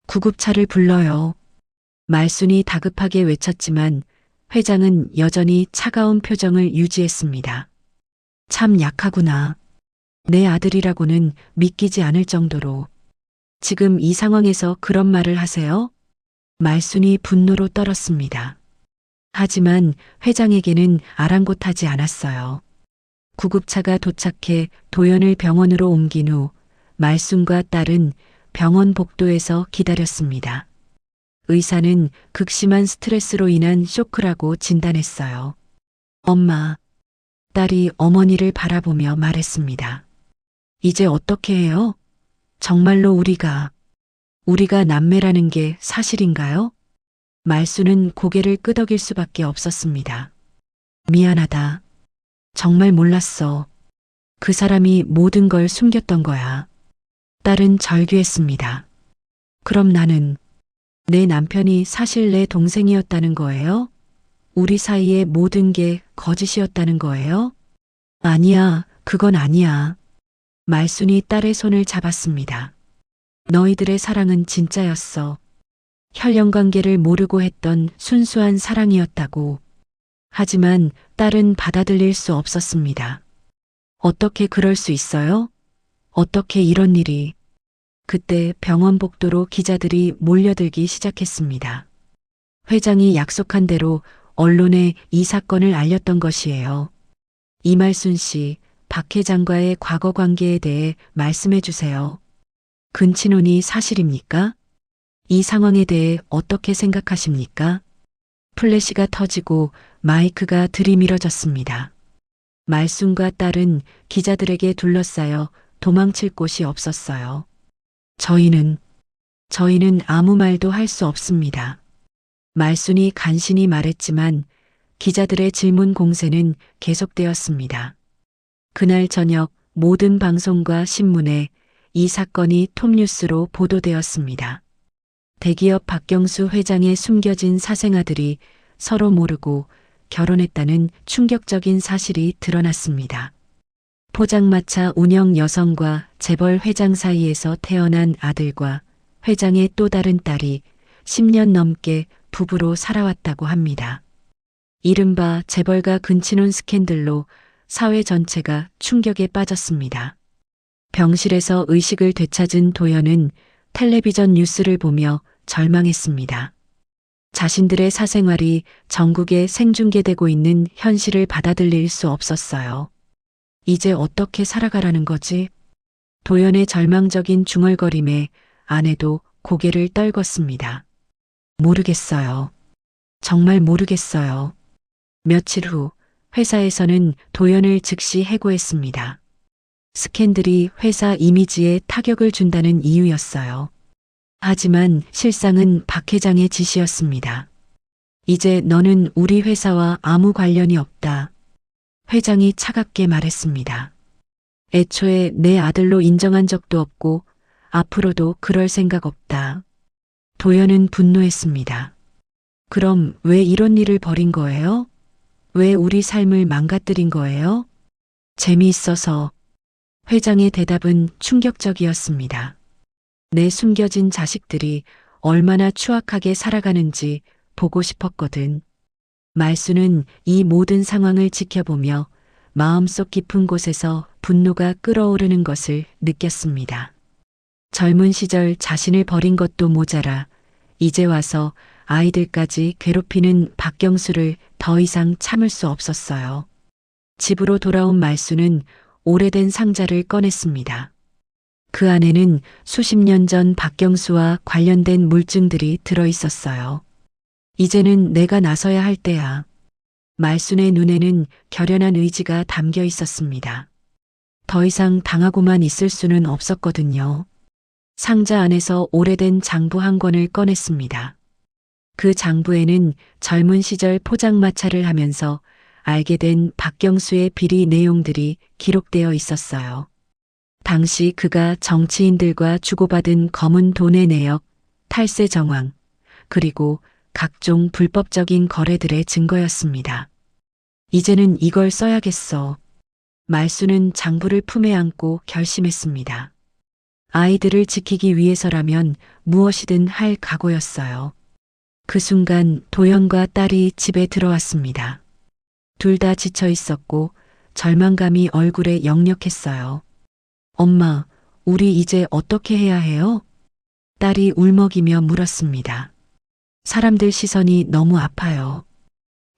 구급차를 불러요. 말순이 다급하게 외쳤지만 회장은 여전히 차가운 표정을 유지했습니다. 참 약하구나. 내 아들이라고는 믿기지 않을 정도로. 지금 이 상황에서 그런 말을 하세요? 말순이 분노로 떨었습니다. 하지만 회장에게는 아랑곳하지 않았어요. 구급차가 도착해 도연을 병원으로 옮긴 후 말순과 딸은 병원 복도에서 기다렸습니다. 의사는 극심한 스트레스로 인한 쇼크라고 진단했어요. 엄마, 딸이 어머니를 바라보며 말했습니다. 이제 어떻게 해요? 정말로 우리가 남매라는 게 사실인가요? 말수는 고개를 끄덕일 수밖에 없었습니다. 미안하다. 정말 몰랐어. 그 사람이 모든 걸 숨겼던 거야. 딸은 절규했습니다. 그럼 나는 내 남편이 사실 내 동생이었다는 거예요? 우리 사이의 모든 게 거짓이었다는 거예요? 아니야, 그건 아니야. 말순이 딸의 손을 잡았습니다. 너희들의 사랑은 진짜였어. 혈연 관계를 모르고 했던 순수한 사랑이었다고. 하지만 딸은 받아들일 수 없었습니다. 어떻게 그럴 수 있어요? 어떻게 이런 일이. 그때 병원 복도로 기자들이 몰려들기 시작했습니다. 회장이 약속한 대로 언론에 이 사건을 알렸던 것이에요. 이말순 씨, 박 회장과의 과거 관계에 대해 말씀해 주세요. 근친혼이 사실입니까? 이 상황에 대해 어떻게 생각하십니까? 플래시가 터지고 마이크가 들이밀어졌습니다. 말순과 딸은 기자들에게 둘러싸여 도망칠 곳이 없었어요. 저희는 아무 말도 할 수 없습니다. 말순이 간신히 말했지만 기자들의 질문 공세는 계속되었습니다. 그날 저녁 모든 방송과 신문에 이 사건이 톱뉴스로 보도되었습니다. 대기업 박경수 회장의 숨겨진 사생아들이 서로 모르고 결혼했다는 충격적인 사실이 드러났습니다. 포장마차 운영 여성과 재벌 회장 사이에서 태어난 아들과 회장의 또 다른 딸이 10년 넘게 부부로 살아왔다고 합니다. 이른바 재벌가 근친혼 스캔들로 사회 전체가 충격에 빠졌습니다. 병실에서 의식을 되찾은 도연은 텔레비전 뉴스를 보며 절망했습니다. 자신들의 사생활이 전국에 생중계되고 있는 현실을 받아들일 수 없었어요. 이제 어떻게 살아가라는 거지? 도연의 절망적인 중얼거림에 아내도 고개를 떨궜습니다. 모르겠어요. 정말 모르겠어요. 며칠 후 회사에서는 도연을 즉시 해고했습니다. 스캔들이 회사 이미지에 타격을 준다는 이유였어요. 하지만 실상은 박 회장의 지시였습니다. 이제 너는 우리 회사와 아무 관련이 없다. 회장이 차갑게 말했습니다. 애초에 내 아들로 인정한 적도 없고 앞으로도 그럴 생각 없다. 도연은 분노했습니다. 그럼 왜 이런 일을 벌인 거예요? 왜 우리 삶을 망가뜨린 거예요? 재미있어서. 회장의 대답은 충격적이었습니다. 내 숨겨진 자식들이 얼마나 추악하게 살아가는지 보고 싶었거든. 말수는 이 모든 상황을 지켜보며 마음속 깊은 곳에서 분노가 끓어오르는 것을 느꼈습니다. 젊은 시절 자신을 버린 것도 모자라 이제 와서 아이들까지 괴롭히는 박경수를 더 이상 참을 수 없었어요. 집으로 돌아온 말수는 오래된 상자를 꺼냈습니다. 그 안에는 수십 년 전 박경수와 관련된 물증들이 들어 있었어요. 이제는 내가 나서야 할 때야. 말순의 눈에는 결연한 의지가 담겨 있었습니다. 더 이상 당하고만 있을 수는 없었거든요. 상자 안에서 오래된 장부 한 권을 꺼냈습니다. 그 장부에는 젊은 시절 포장마차를 하면서 알게 된 박경수의 비리 내용들이 기록되어 있었어요. 당시 그가 정치인들과 주고받은 검은 돈의 내역, 탈세 정황, 그리고 각종 불법적인 거래들의 증거였습니다. 이제는 이걸 써야겠어. 말수는 장부를 품에 안고 결심했습니다. 아이들을 지키기 위해서라면 무엇이든 할 각오였어요. 그 순간 도연과 딸이 집에 들어왔습니다. 둘 다 지쳐 있었고 절망감이 얼굴에 역력했어요. 엄마, 우리 이제 어떻게 해야 해요? 딸이 울먹이며 물었습니다. 사람들 시선이 너무 아파요.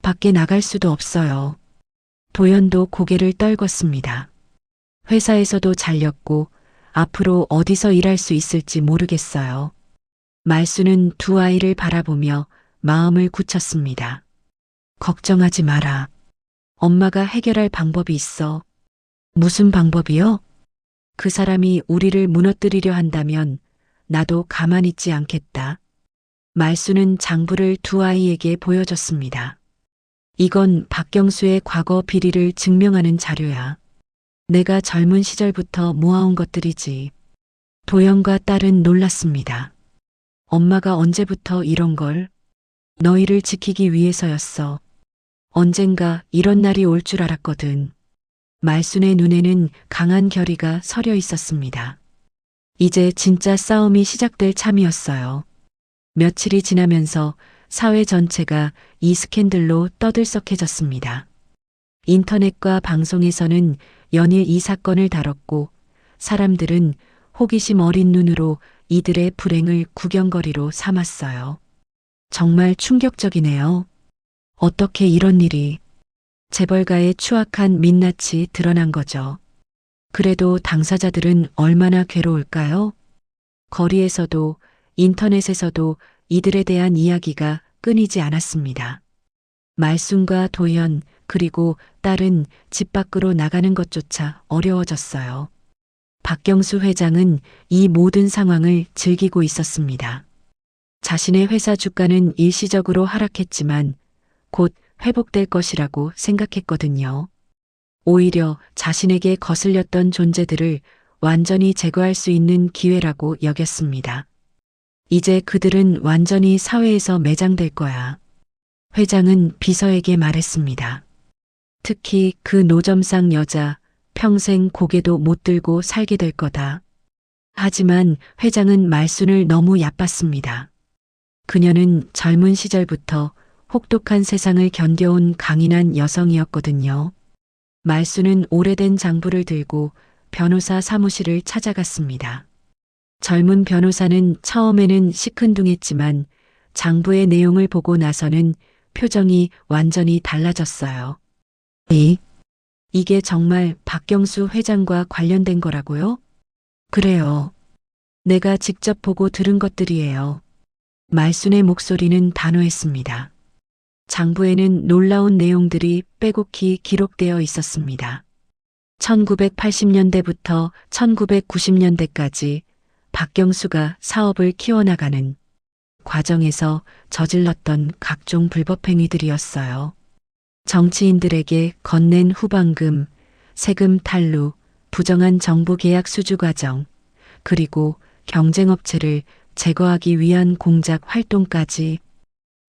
밖에 나갈 수도 없어요. 도연도 고개를 떨궜습니다. 회사에서도 잘렸고 앞으로 어디서 일할 수 있을지 모르겠어요. 말수는 두 아이를 바라보며 마음을 굳혔습니다. 걱정하지 마라. 엄마가 해결할 방법이 있어. 무슨 방법이요? 그 사람이 우리를 무너뜨리려 한다면 나도 가만히 있지 않겠다. 말수는 장부를 두 아이에게 보여줬습니다. 이건 박경수의 과거 비리를 증명하는 자료야. 내가 젊은 시절부터 모아온 것들이지. 도연과 딸은 놀랐습니다. 엄마가 언제부터 이런 걸? 너희를 지키기 위해서였어. 언젠가 이런 날이 올 줄 알았거든. 말순의 눈에는 강한 결의가 서려 있었습니다. 이제 진짜 싸움이 시작될 참이었어요. 며칠이 지나면서 사회 전체가 이 스캔들로 떠들썩해졌습니다. 인터넷과 방송에서는 연일 이 사건을 다뤘고 사람들은 호기심 어린 눈으로 이들의 불행을 구경거리로 삼았어요. 정말 충격적이네요. 어떻게 이런 일이. 재벌가의 추악한 민낯이 드러난 거죠. 그래도 당사자들은 얼마나 괴로울까요? 거리에서도 인터넷에서도 이들에 대한 이야기가 끊이지 않았습니다. 말순과 도연 그리고 딸은 집 밖으로 나가는 것조차 어려워졌어요. 박경수 회장은 이 모든 상황을 즐기고 있었습니다. 자신의 회사 주가는 일시적으로 하락했지만 곧 회복될 것이라고 생각했거든요. 오히려 자신에게 거슬렸던 존재들을 완전히 제거할 수 있는 기회라고 여겼습니다. 이제 그들은 완전히 사회에서 매장될 거야. 회장은 비서에게 말했습니다. 특히 그 노점상 여자 평생 고개도 못 들고 살게 될 거다. 하지만 회장은 말순을 너무 얕봤습니다. 그녀는 젊은 시절부터 혹독한 세상을 견뎌온 강인한 여성이었거든요. 말수는 오래된 장부를 들고 변호사 사무실을 찾아갔습니다. 젊은 변호사는 처음에는 시큰둥했지만 장부의 내용을 보고 나서는 표정이 완전히 달라졌어요. 이게 정말 박경수 회장과 관련된 거라고요? 그래요. 내가 직접 보고 들은 것들이에요. 말순의 목소리는 단호했습니다. 장부에는 놀라운 내용들이 빼곡히 기록되어 있었습니다. 1980년대부터 1990년대까지 박경수가 사업을 키워나가는 과정에서 저질렀던 각종 불법 행위들이었어요. 정치인들에게 건넨 후반금, 세금 탈루, 부정한 정부 계약 수주 과정, 그리고 경쟁업체를 제거하기 위한 공작 활동까지.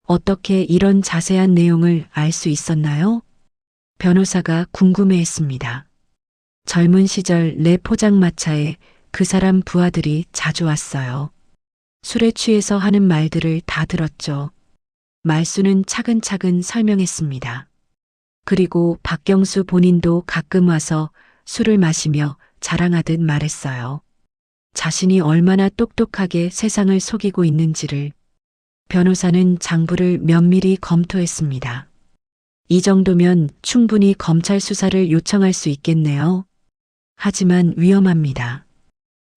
어떻게 이런 자세한 내용을 알 수 있었나요? 변호사가 궁금해했습니다. 젊은 시절 내 포장마차에 그 사람 부하들이 자주 왔어요. 술에 취해서 하는 말들을 다 들었죠. 말수는 차근차근 설명했습니다. 그리고 박경수 본인도 가끔 와서 술을 마시며 자랑하듯 말했어요. 자신이 얼마나 똑똑하게 세상을 속이고 있는지를. 변호사는 장부를 면밀히 검토했습니다. 이 정도면 충분히 검찰 수사를 요청할 수 있겠네요. 하지만 위험합니다.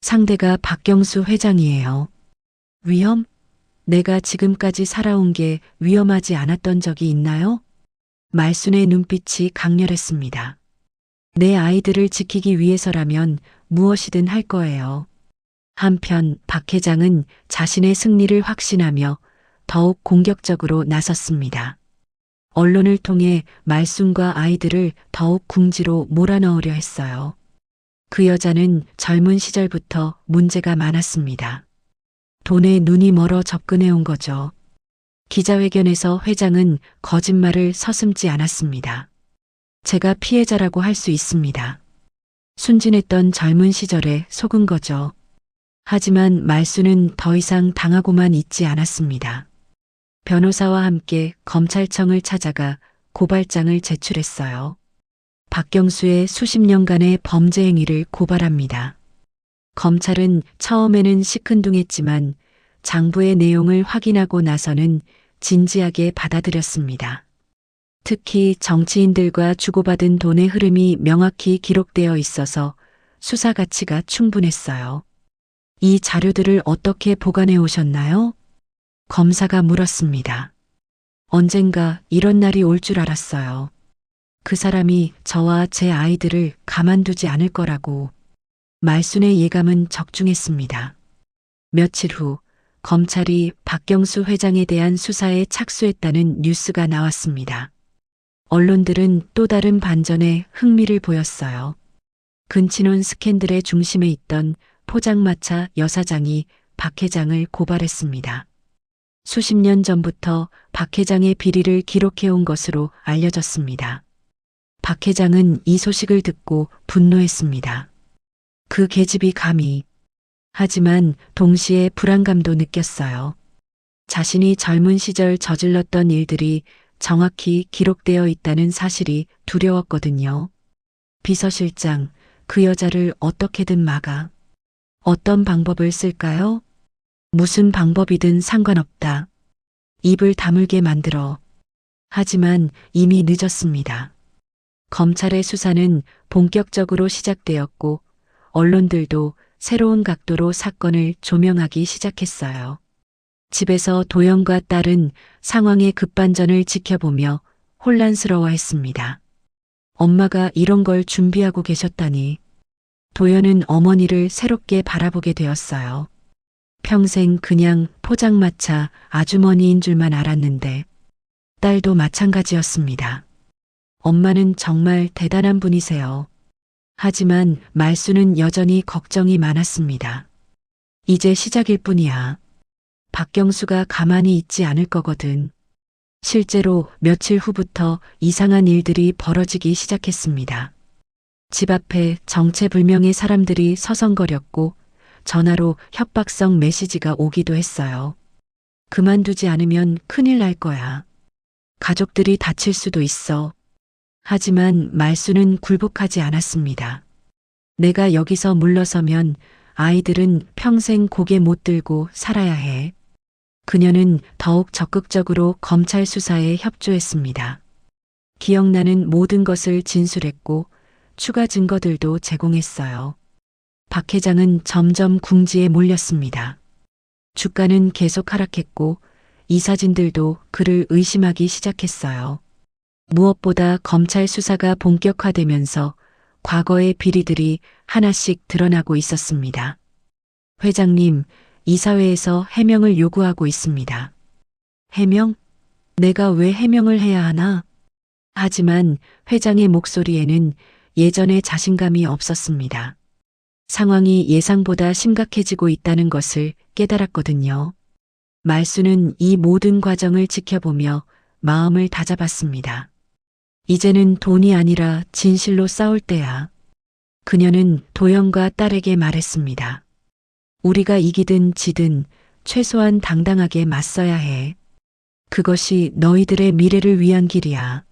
상대가 박경수 회장이에요. 위험? 내가 지금까지 살아온 게 위험하지 않았던 적이 있나요? 말순의 눈빛이 강렬했습니다. 내 아이들을 지키기 위해서라면 무엇이든 할 거예요. 한편 박 회장은 자신의 승리를 확신하며 더욱 공격적으로 나섰습니다. 언론을 통해 말순과 아이들을 더욱 궁지로 몰아넣으려 했어요. 그 여자는 젊은 시절부터 문제가 많았습니다. 돈에 눈이 멀어 접근해 온 거죠. 기자회견에서 회장은 거짓말을 서슴지 않았습니다. 제가 피해자라고 할 수 있습니다. 순진했던 젊은 시절에 속은 거죠. 하지만 말수는 더 이상 당하고만 있지 않았습니다. 변호사와 함께 검찰청을 찾아가 고발장을 제출했어요. 박경수의 수십 년간의 범죄 행위를 고발합니다. 검찰은 처음에는 시큰둥했지만 장부의 내용을 확인하고 나서는 진지하게 받아들였습니다. 특히 정치인들과 주고받은 돈의 흐름이 명확히 기록되어 있어서 수사 가치가 충분했어요. 이 자료들을 어떻게 보관해 오셨나요? 검사가 물었습니다. 언젠가 이런 날이 올 줄 알았어요. 그 사람이 저와 제 아이들을 가만두지 않을 거라고. 말순의 예감은 적중했습니다. 며칠 후 검찰이 박경수 회장에 대한 수사에 착수했다는 뉴스가 나왔습니다. 언론들은 또 다른 반전에 흥미를 보였어요. 근친혼 스캔들의 중심에 있던 포장마차 여사장이 박 회장을 고발했습니다. 수십 년 전부터 박 회장의 비리를 기록해온 것으로 알려졌습니다. 박 회장은 이 소식을 듣고 분노했습니다. 그 계집이 감히. 하지만 동시에 불안감도 느꼈어요. 자신이 젊은 시절 저질렀던 일들이 정확히 기록되어 있다는 사실이 두려웠거든요. 비서실장, 그 여자를 어떻게든 막아. 어떤 방법을 쓸까요? 무슨 방법이든 상관없다. 입을 다물게 만들어. 하지만 이미 늦었습니다. 검찰의 수사는 본격적으로 시작되었고 언론들도 새로운 각도로 사건을 조명하기 시작했어요. 집에서 도연과 딸은 상황의 급반전을 지켜보며 혼란스러워했습니다. 엄마가 이런 걸 준비하고 계셨다니. 도연은 어머니를 새롭게 바라보게 되었어요. 평생 그냥 포장마차 아주머니인 줄만 알았는데 딸도 마찬가지였습니다. 엄마는 정말 대단한 분이세요. 하지만 말수는 여전히 걱정이 많았습니다. 이제 시작일 뿐이야. 박경수가 가만히 있지 않을 거거든. 실제로 며칠 후부터 이상한 일들이 벌어지기 시작했습니다. 집 앞에 정체불명의 사람들이 서성거렸고 전화로 협박성 메시지가 오기도 했어요. 그만두지 않으면 큰일 날 거야. 가족들이 다칠 수도 있어. 하지만 말수는 굴복하지 않았습니다. 내가 여기서 물러서면 아이들은 평생 고개 못 들고 살아야 해. 그녀는 더욱 적극적으로 검찰 수사에 협조했습니다. 기억나는 모든 것을 진술했고 추가 증거들도 제공했어요. 박 회장은 점점 궁지에 몰렸습니다. 주가는 계속 하락했고 이사진들도 그를 의심하기 시작했어요. 무엇보다 검찰 수사가 본격화되면서 과거의 비리들이 하나씩 드러나고 있었습니다. 회장님, 이사회에서 해명을 요구하고 있습니다. 해명? 내가 왜 해명을 해야 하나? 하지만 회장의 목소리에는 예전의 자신감이 없었습니다. 상황이 예상보다 심각해지고 있다는 것을 깨달았거든요. 말수는 이 모든 과정을 지켜보며 마음을 다잡았습니다. 이제는 돈이 아니라 진실로 싸울 때야. 그녀는 도영과 딸에게 말했습니다. 우리가 이기든 지든 최소한 당당하게 맞서야 해. 그것이 너희들의 미래를 위한 길이야.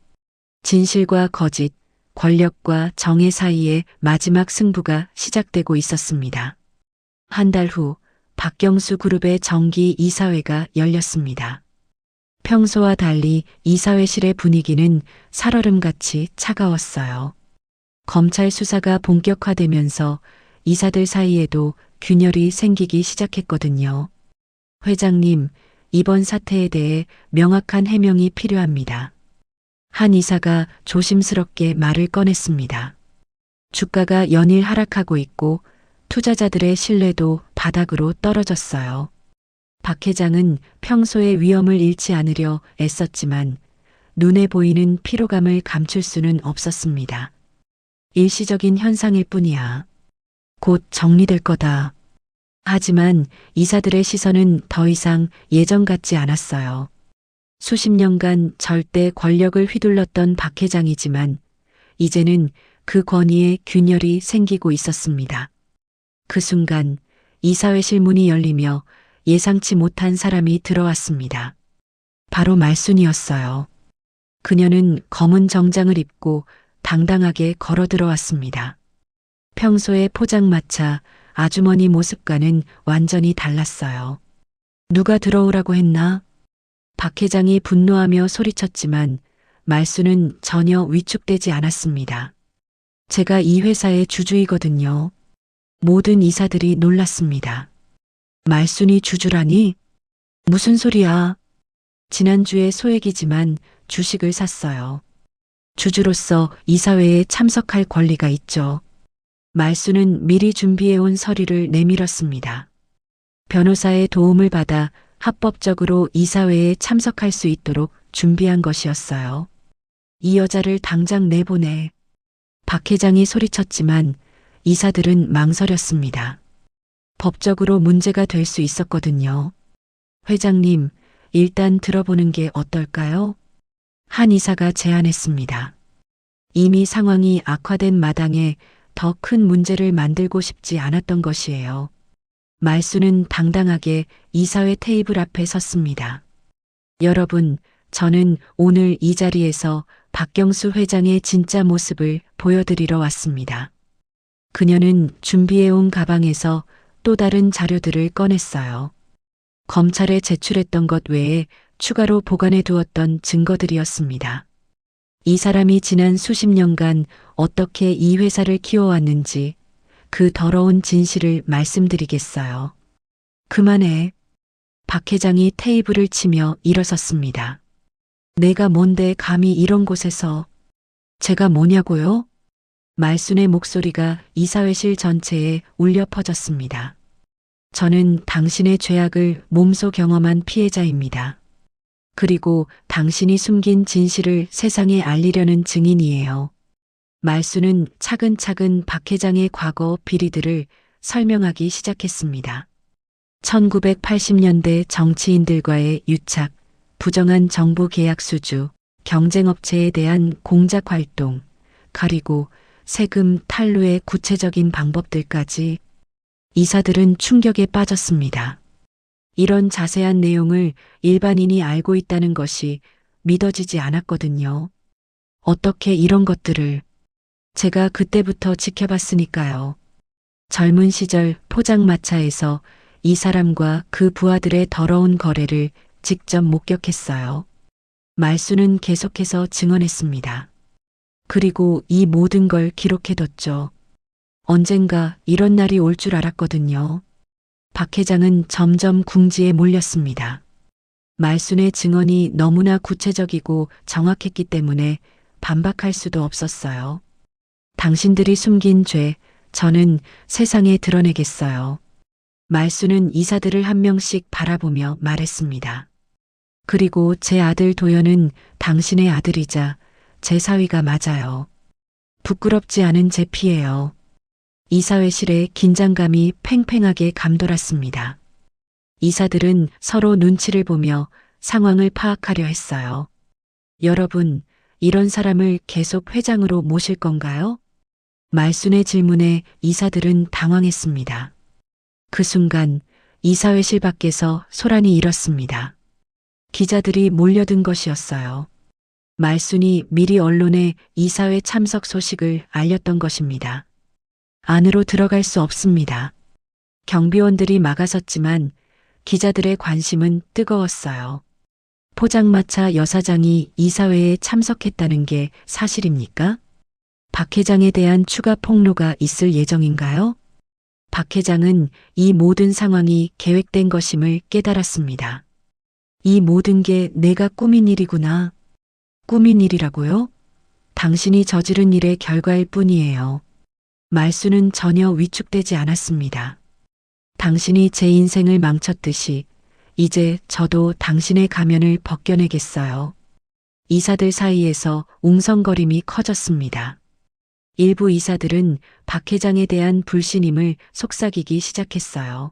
진실과 거짓, 권력과 정의 사이의 마지막 승부가 시작되고 있었습니다. 한 달 후 박경수 그룹의 정기 이사회가 열렸습니다. 평소와 달리 이사회실의 분위기는 살얼음같이 차가웠어요. 검찰 수사가 본격화되면서 이사들 사이에도 균열이 생기기 시작했거든요. 회장님, 이번 사태에 대해 명확한 해명이 필요합니다. 한 이사가 조심스럽게 말을 꺼냈습니다. 주가가 연일 하락하고 있고 투자자들의 신뢰도 바닥으로 떨어졌어요. 박 회장은 평소의 위험을 잃지 않으려 애썼지만 눈에 보이는 피로감을 감출 수는 없었습니다. 일시적인 현상일 뿐이야. 곧 정리될 거다. 하지만 이사들의 시선은 더 이상 예전 같지 않았어요. 수십 년간 절대 권력을 휘둘렀던 박 회장이지만 이제는 그 권위에 균열이 생기고 있었습니다. 그 순간 이사회실 문이 열리며 예상치 못한 사람이 들어왔습니다. 바로 말순이었어요. 그녀는 검은 정장을 입고 당당하게 걸어 들어왔습니다. 평소의 포장마차 아주머니 모습과는 완전히 달랐어요. 누가 들어오라고 했나? 박 회장이 분노하며 소리쳤지만 말수는 전혀 위축되지 않았습니다. 제가 이 회사의 주주이거든요. 모든 이사들이 놀랐습니다. 말순이 주주라니? 무슨 소리야? 지난주에 소액이지만 주식을 샀어요. 주주로서 이사회에 참석할 권리가 있죠. 말수는 미리 준비해온 서류를 내밀었습니다. 변호사의 도움을 받아 합법적으로 이사회에 참석할 수 있도록 준비한 것이었어요. 이 여자를 당장 내보내. 박 회장이 소리쳤지만 이사들은 망설였습니다. 법적으로 문제가 될 수 있었거든요. 회장님, 일단 들어보는 게 어떨까요? 한 이사가 제안했습니다. 이미 상황이 악화된 마당에 더 큰 문제를 만들고 싶지 않았던 것이에요. 말수는 당당하게 이사회 테이블 앞에 섰습니다. 여러분, 저는 오늘 이 자리에서 박경수 회장의 진짜 모습을 보여드리러 왔습니다. 그녀는 준비해온 가방에서 또 다른 자료들을 꺼냈어요. 검찰에 제출했던 것 외에 추가로 보관해 두었던 증거들이었습니다. 이 사람이 지난 수십 년간 어떻게 이 회사를 키워왔는지 그 더러운 진실을 말씀드리겠어요. 그만해. 박 회장이 테이블을 치며 일어섰습니다. 내가 뭔데 감히 이런 곳에서. 제가 뭐냐고요? 말순의 목소리가 이사회실 전체에 울려 퍼졌습니다. 저는 당신의 죄악을 몸소 경험한 피해자입니다. 그리고 당신이 숨긴 진실을 세상에 알리려는 증인이에요. 말수는 차근차근 박 회장의 과거 비리들을 설명하기 시작했습니다. 1980년대 정치인들과의 유착, 부정한 정부 계약 수주, 경쟁업체에 대한 공작 활동, 그리고 세금 탈루의 구체적인 방법들까지 이사들은 충격에 빠졌습니다. 이런 자세한 내용을 일반인이 알고 있다는 것이 믿어지지 않았거든요. 어떻게 이런 것들을 제가 그때부터 지켜봤으니까요. 젊은 시절 포장마차에서 이 사람과 그 부하들의 더러운 거래를 직접 목격했어요. 말수는 계속해서 증언했습니다. 그리고 이 모든 걸 기록해뒀죠. 언젠가 이런 날이 올 줄 알았거든요. 박 회장은 점점 궁지에 몰렸습니다. 말순의 증언이 너무나 구체적이고 정확했기 때문에 반박할 수도 없었어요. 당신들이 숨긴 죄, 저는 세상에 드러내겠어요. 말수는 이사들을 한 명씩 바라보며 말했습니다. 그리고 제 아들 도연은 당신의 아들이자 제 사위가 맞아요. 부끄럽지 않은 제 피예요. 이사회실에 긴장감이 팽팽하게 감돌았습니다. 이사들은 서로 눈치를 보며 상황을 파악하려 했어요. 여러분, 이런 사람을 계속 회장으로 모실 건가요? 말순의 질문에 이사들은 당황했습니다. 그 순간 이사회실 밖에서 소란이 일었습니다. 기자들이 몰려든 것이었어요. 말순이 미리 언론에 이사회 참석 소식을 알렸던 것입니다. 안으로 들어갈 수 없습니다. 경비원들이 막아섰지만 기자들의 관심은 뜨거웠어요. 포장마차 여사장이 이사회에 참석했다는 게 사실입니까? 박 회장에 대한 추가 폭로가 있을 예정인가요? 박 회장은 이 모든 상황이 계획된 것임을 깨달았습니다. 이 모든 게 내가 꾸민 일이구나. 꾸민 일이라고요? 당신이 저지른 일의 결과일 뿐이에요. 말수는 전혀 위축되지 않았습니다. 당신이 제 인생을 망쳤듯이 이제 저도 당신의 가면을 벗겨내겠어요. 이사들 사이에서 웅성거림이 커졌습니다. 일부 이사들은 박 회장에 대한 불신임을 속삭이기 시작했어요.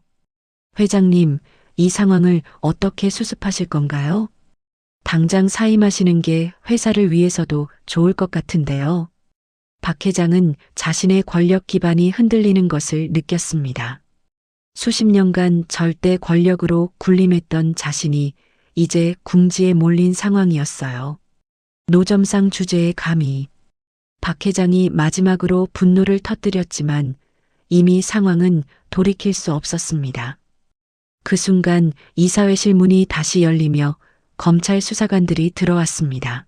회장님, 이 상황을 어떻게 수습하실 건가요? 당장 사임하시는 게 회사를 위해서도 좋을 것 같은데요. 박 회장은 자신의 권력 기반이 흔들리는 것을 느꼈습니다. 수십 년간 절대 권력으로 군림했던 자신이 이제 궁지에 몰린 상황이었어요. 노점상 주제에 감히 박 회장이 마지막으로 분노를 터뜨렸지만 이미 상황은 돌이킬 수 없었습니다. 그 순간 이사회실 문이 다시 열리며 검찰 수사관들이 들어왔습니다.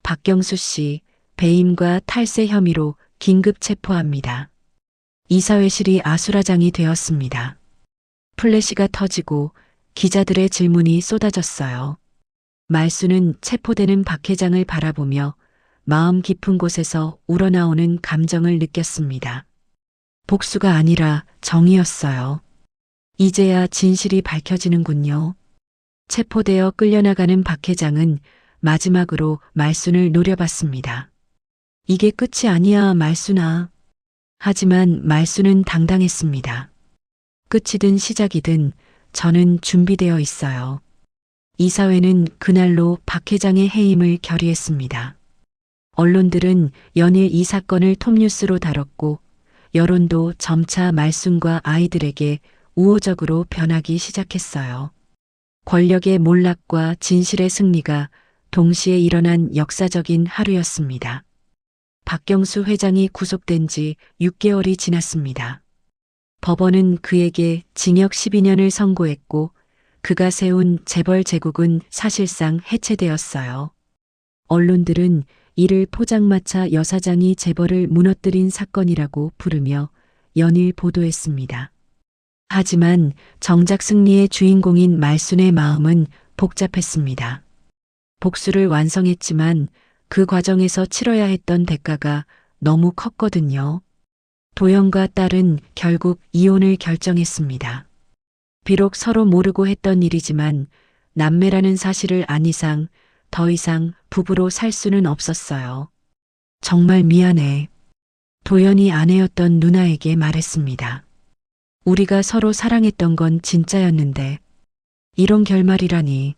박경수 씨, 배임과 탈세 혐의로 긴급 체포합니다. 이사회실이 아수라장이 되었습니다. 플래시가 터지고 기자들의 질문이 쏟아졌어요. 말수는 체포되는 박 회장을 바라보며 마음 깊은 곳에서 우러나오는 감정을 느꼈습니다. 복수가 아니라 정의였어요. 이제야 진실이 밝혀지는군요. 체포되어 끌려나가는 박 회장은 마지막으로 말순을 노려봤습니다. 이게 끝이 아니야, 말순아. 하지만 말순은 당당했습니다. 끝이든 시작이든 저는 준비되어 있어요. 이사회는 그날로 박 회장의 해임을 결의했습니다. 언론들은 연일 이 사건을 톱뉴스로 다뤘고 여론도 점차 말순과 아이들에게 우호적으로 변하기 시작했어요. 권력의 몰락과 진실의 승리가 동시에 일어난 역사적인 하루였습니다. 박경수 회장이 구속된 지 6개월이 지났습니다. 법원은 그에게 징역 12년을 선고했고 그가 세운 재벌 제국은 사실상 해체되었어요. 언론들은 이를 포장마차 여사장이 재벌을 무너뜨린 사건이라고 부르며 연일 보도했습니다. 하지만 정작 승리의 주인공인 말순의 마음은 복잡했습니다. 복수를 완성했지만 그 과정에서 치러야 했던 대가가 너무 컸거든요. 도연과 딸은 결국 이혼을 결정했습니다. 비록 서로 모르고 했던 일이지만 남매라는 사실을 안 이상 더 이상 부부로 살 수는 없었어요. 정말 미안해. 도연이 아내였던 누나에게 말했습니다. 우리가 서로 사랑했던 건 진짜였는데 이런 결말이라니.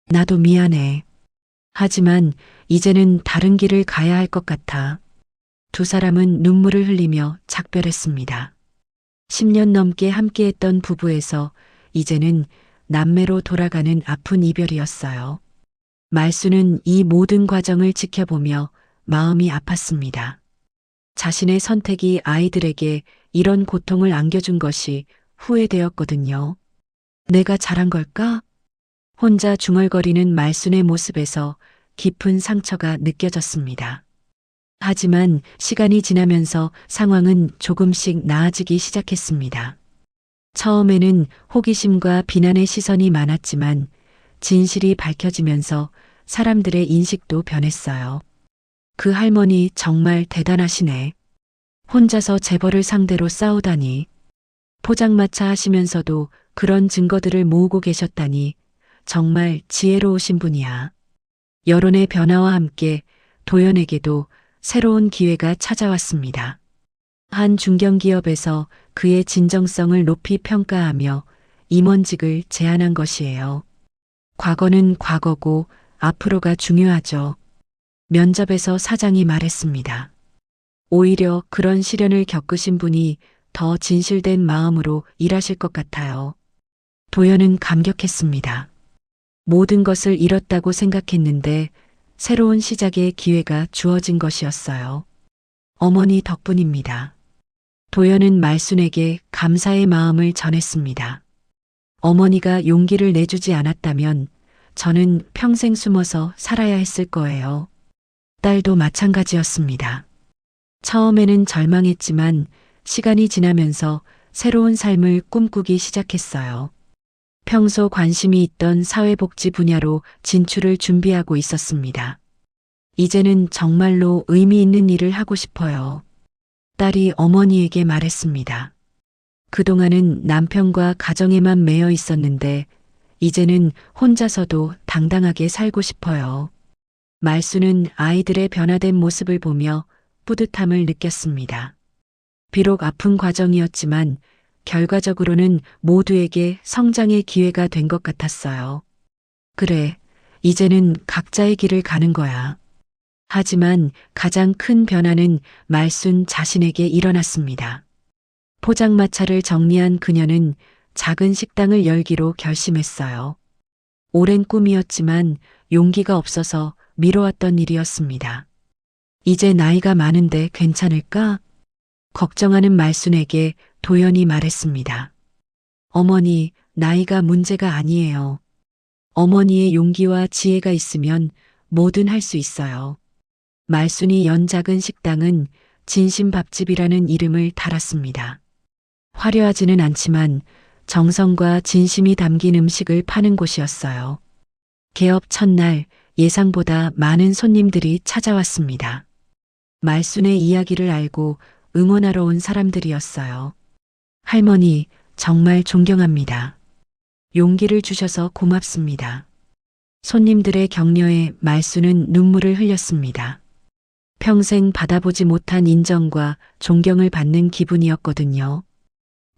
나도 미안해. 하지만 이제는 다른 길을 가야 할 것 같아. 두 사람은 눈물을 흘리며 작별했습니다. 10년 넘게 함께했던 부부에서 이제는 남매로 돌아가는 아픈 이별이었어요. 말수는 이 모든 과정을 지켜보며 마음이 아팠습니다. 자신의 선택이 아이들에게 이런 고통을 안겨준 것이 후회되었거든요. 내가 잘한 걸까? 혼자 중얼거리는 말순의 모습에서 깊은 상처가 느껴졌습니다. 하지만 시간이 지나면서 상황은 조금씩 나아지기 시작했습니다. 처음에는 호기심과 비난의 시선이 많았지만 진실이 밝혀지면서 사람들의 인식도 변했어요. 그 할머니 정말 대단하시네. 혼자서 재벌을 상대로 싸우다니. 포장마차 하시면서도 그런 증거들을 모으고 계셨다니 정말 지혜로우신 분이야. 여론의 변화와 함께 도연에게도 새로운 기회가 찾아왔습니다. 한 중견기업에서 그의 진정성을 높이 평가하며 임원직을 제안한 것이에요. 과거는 과거고 앞으로가 중요하죠. 면접에서 사장이 말했습니다. 오히려 그런 시련을 겪으신 분이 더 진실된 마음으로 일하실 것 같아요. 도연은 감격했습니다. 모든 것을 잃었다고 생각했는데 새로운 시작의 기회가 주어진 것이었어요. 어머니 덕분입니다. 도연은 말순에게 감사의 마음을 전했습니다. 어머니가 용기를 내주지 않았다면 저는 평생 숨어서 살아야 했을 거예요. 딸도 마찬가지였습니다. 처음에는 절망했지만 시간이 지나면서 새로운 삶을 꿈꾸기 시작했어요. 평소 관심이 있던 사회복지 분야로 진출을 준비하고 있었습니다. 이제는 정말로 의미 있는 일을 하고 싶어요. 딸이 어머니에게 말했습니다. 그동안은 남편과 가정에만 매여 있었는데 이제는 혼자서도 당당하게 살고 싶어요. 말수는 아이들의 변화된 모습을 보며 뿌듯함을 느꼈습니다. 비록 아픈 과정이었지만 결과적으로는 모두에게 성장의 기회가 된 것 같았어요. 그래, 이제는 각자의 길을 가는 거야. 하지만 가장 큰 변화는 말순 자신에게 일어났습니다. 포장마차를 정리한 그녀는 작은 식당을 열기로 결심했어요. 오랜 꿈이었지만 용기가 없어서 미뤄왔던 일이었습니다. 이제 나이가 많은데 괜찮을까? 걱정하는 말순에게 도연이 말했습니다. 어머니, 나이가 문제가 아니에요. 어머니의 용기와 지혜가 있으면 뭐든 할 수 있어요. 말순이 연 작은 식당은 진심밥집이라는 이름을 달았습니다. 화려하지는 않지만 정성과 진심이 담긴 음식을 파는 곳이었어요. 개업 첫날 예상보다 많은 손님들이 찾아왔습니다. 말순의 이야기를 알고 응원하러 온 사람들이었어요. 할머니, 정말 존경합니다. 용기를 주셔서 고맙습니다. 손님들의 격려에 말순은 눈물을 흘렸습니다. 평생 받아보지 못한 인정과 존경을 받는 기분이었거든요.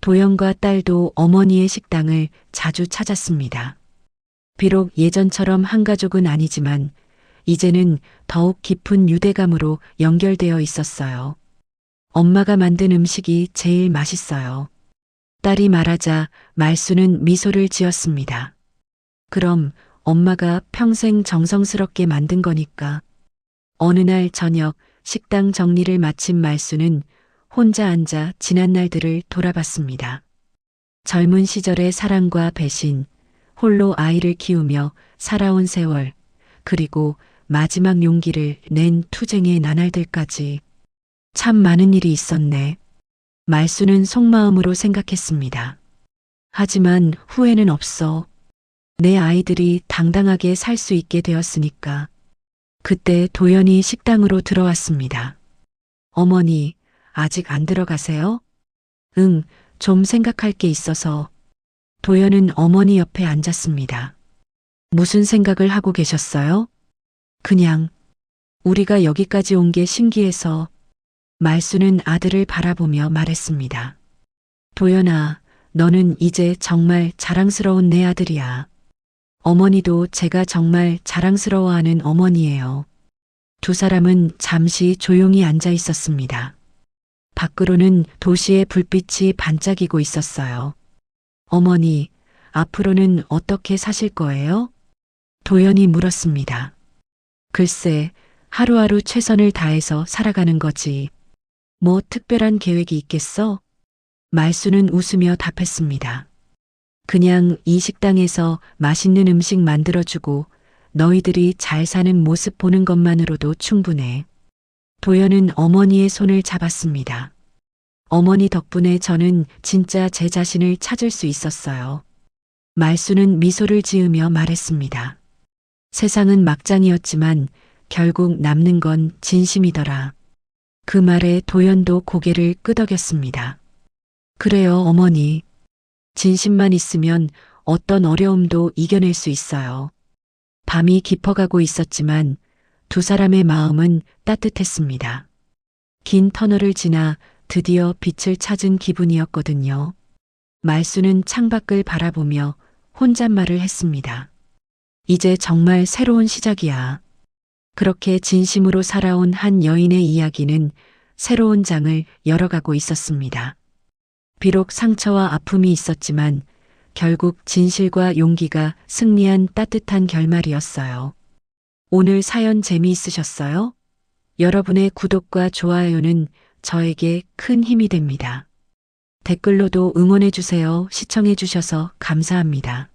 도연과 딸도 어머니의 식당을 자주 찾았습니다. 비록 예전처럼 한 가족은 아니지만 이제는 더욱 깊은 유대감으로 연결되어 있었어요. 엄마가 만든 음식이 제일 맛있어요. 딸이 말하자 말순은 미소를 지었습니다. 그럼 엄마가 평생 정성스럽게 만든 거니까. 어느 날 저녁 식당 정리를 마친 말순은 혼자 앉아 지난 날들을 돌아봤습니다. 젊은 시절의 사랑과 배신, 홀로 아이를 키우며 살아온 세월, 그리고 마지막 용기를 낸 투쟁의 나날들까지. 참 많은 일이 있었네. 말수는 속마음으로 생각했습니다. 하지만 후회는 없어. 내 아이들이 당당하게 살 수 있게 되었으니까. 그때 도연이 식당으로 들어왔습니다. 어머니, 아직 안 들어가세요? 응, 좀 생각할 게 있어서. 도연은 어머니 옆에 앉았습니다. 무슨 생각을 하고 계셨어요? 그냥, 우리가 여기까지 온 게 신기해서. 말수는 아들을 바라보며 말했습니다. 도연아, 너는 이제 정말 자랑스러운 내 아들이야. 어머니도 제가 정말 자랑스러워하는 어머니예요. 두 사람은 잠시 조용히 앉아 있었습니다. 밖으로는 도시의 불빛이 반짝이고 있었어요. 어머니, 앞으로는 어떻게 사실 거예요? 도연이 물었습니다. 글쎄, 하루하루 최선을 다해서 살아가는 거지. 뭐 특별한 계획이 있겠어? 말수는 웃으며 답했습니다. 그냥 이 식당에서 맛있는 음식 만들어주고 너희들이 잘 사는 모습 보는 것만으로도 충분해. 도연은 어머니의 손을 잡았습니다. 어머니 덕분에 저는 진짜 제 자신을 찾을 수 있었어요. 말수는 미소를 지으며 말했습니다. 세상은 막장이었지만 결국 남는 건 진심이더라. 그 말에 도연도 고개를 끄덕였습니다. 그래요, 어머니. 진심만 있으면 어떤 어려움도 이겨낼 수 있어요. 밤이 깊어가고 있었지만 두 사람의 마음은 따뜻했습니다. 긴 터널을 지나 드디어 빛을 찾은 기분이었거든요. 말수는 창밖을 바라보며 혼잣말을 했습니다. 이제 정말 새로운 시작이야. 그렇게 진심으로 살아온 한 여인의 이야기는 새로운 장을 열어가고 있었습니다. 비록 상처와 아픔이 있었지만 결국 진실과 용기가 승리한 따뜻한 결말이었어요. 오늘 사연 재미있으셨어요? 여러분의 구독과 좋아요는 저에게 큰 힘이 됩니다. 댓글로도 응원해주세요. 시청해주셔서 감사합니다.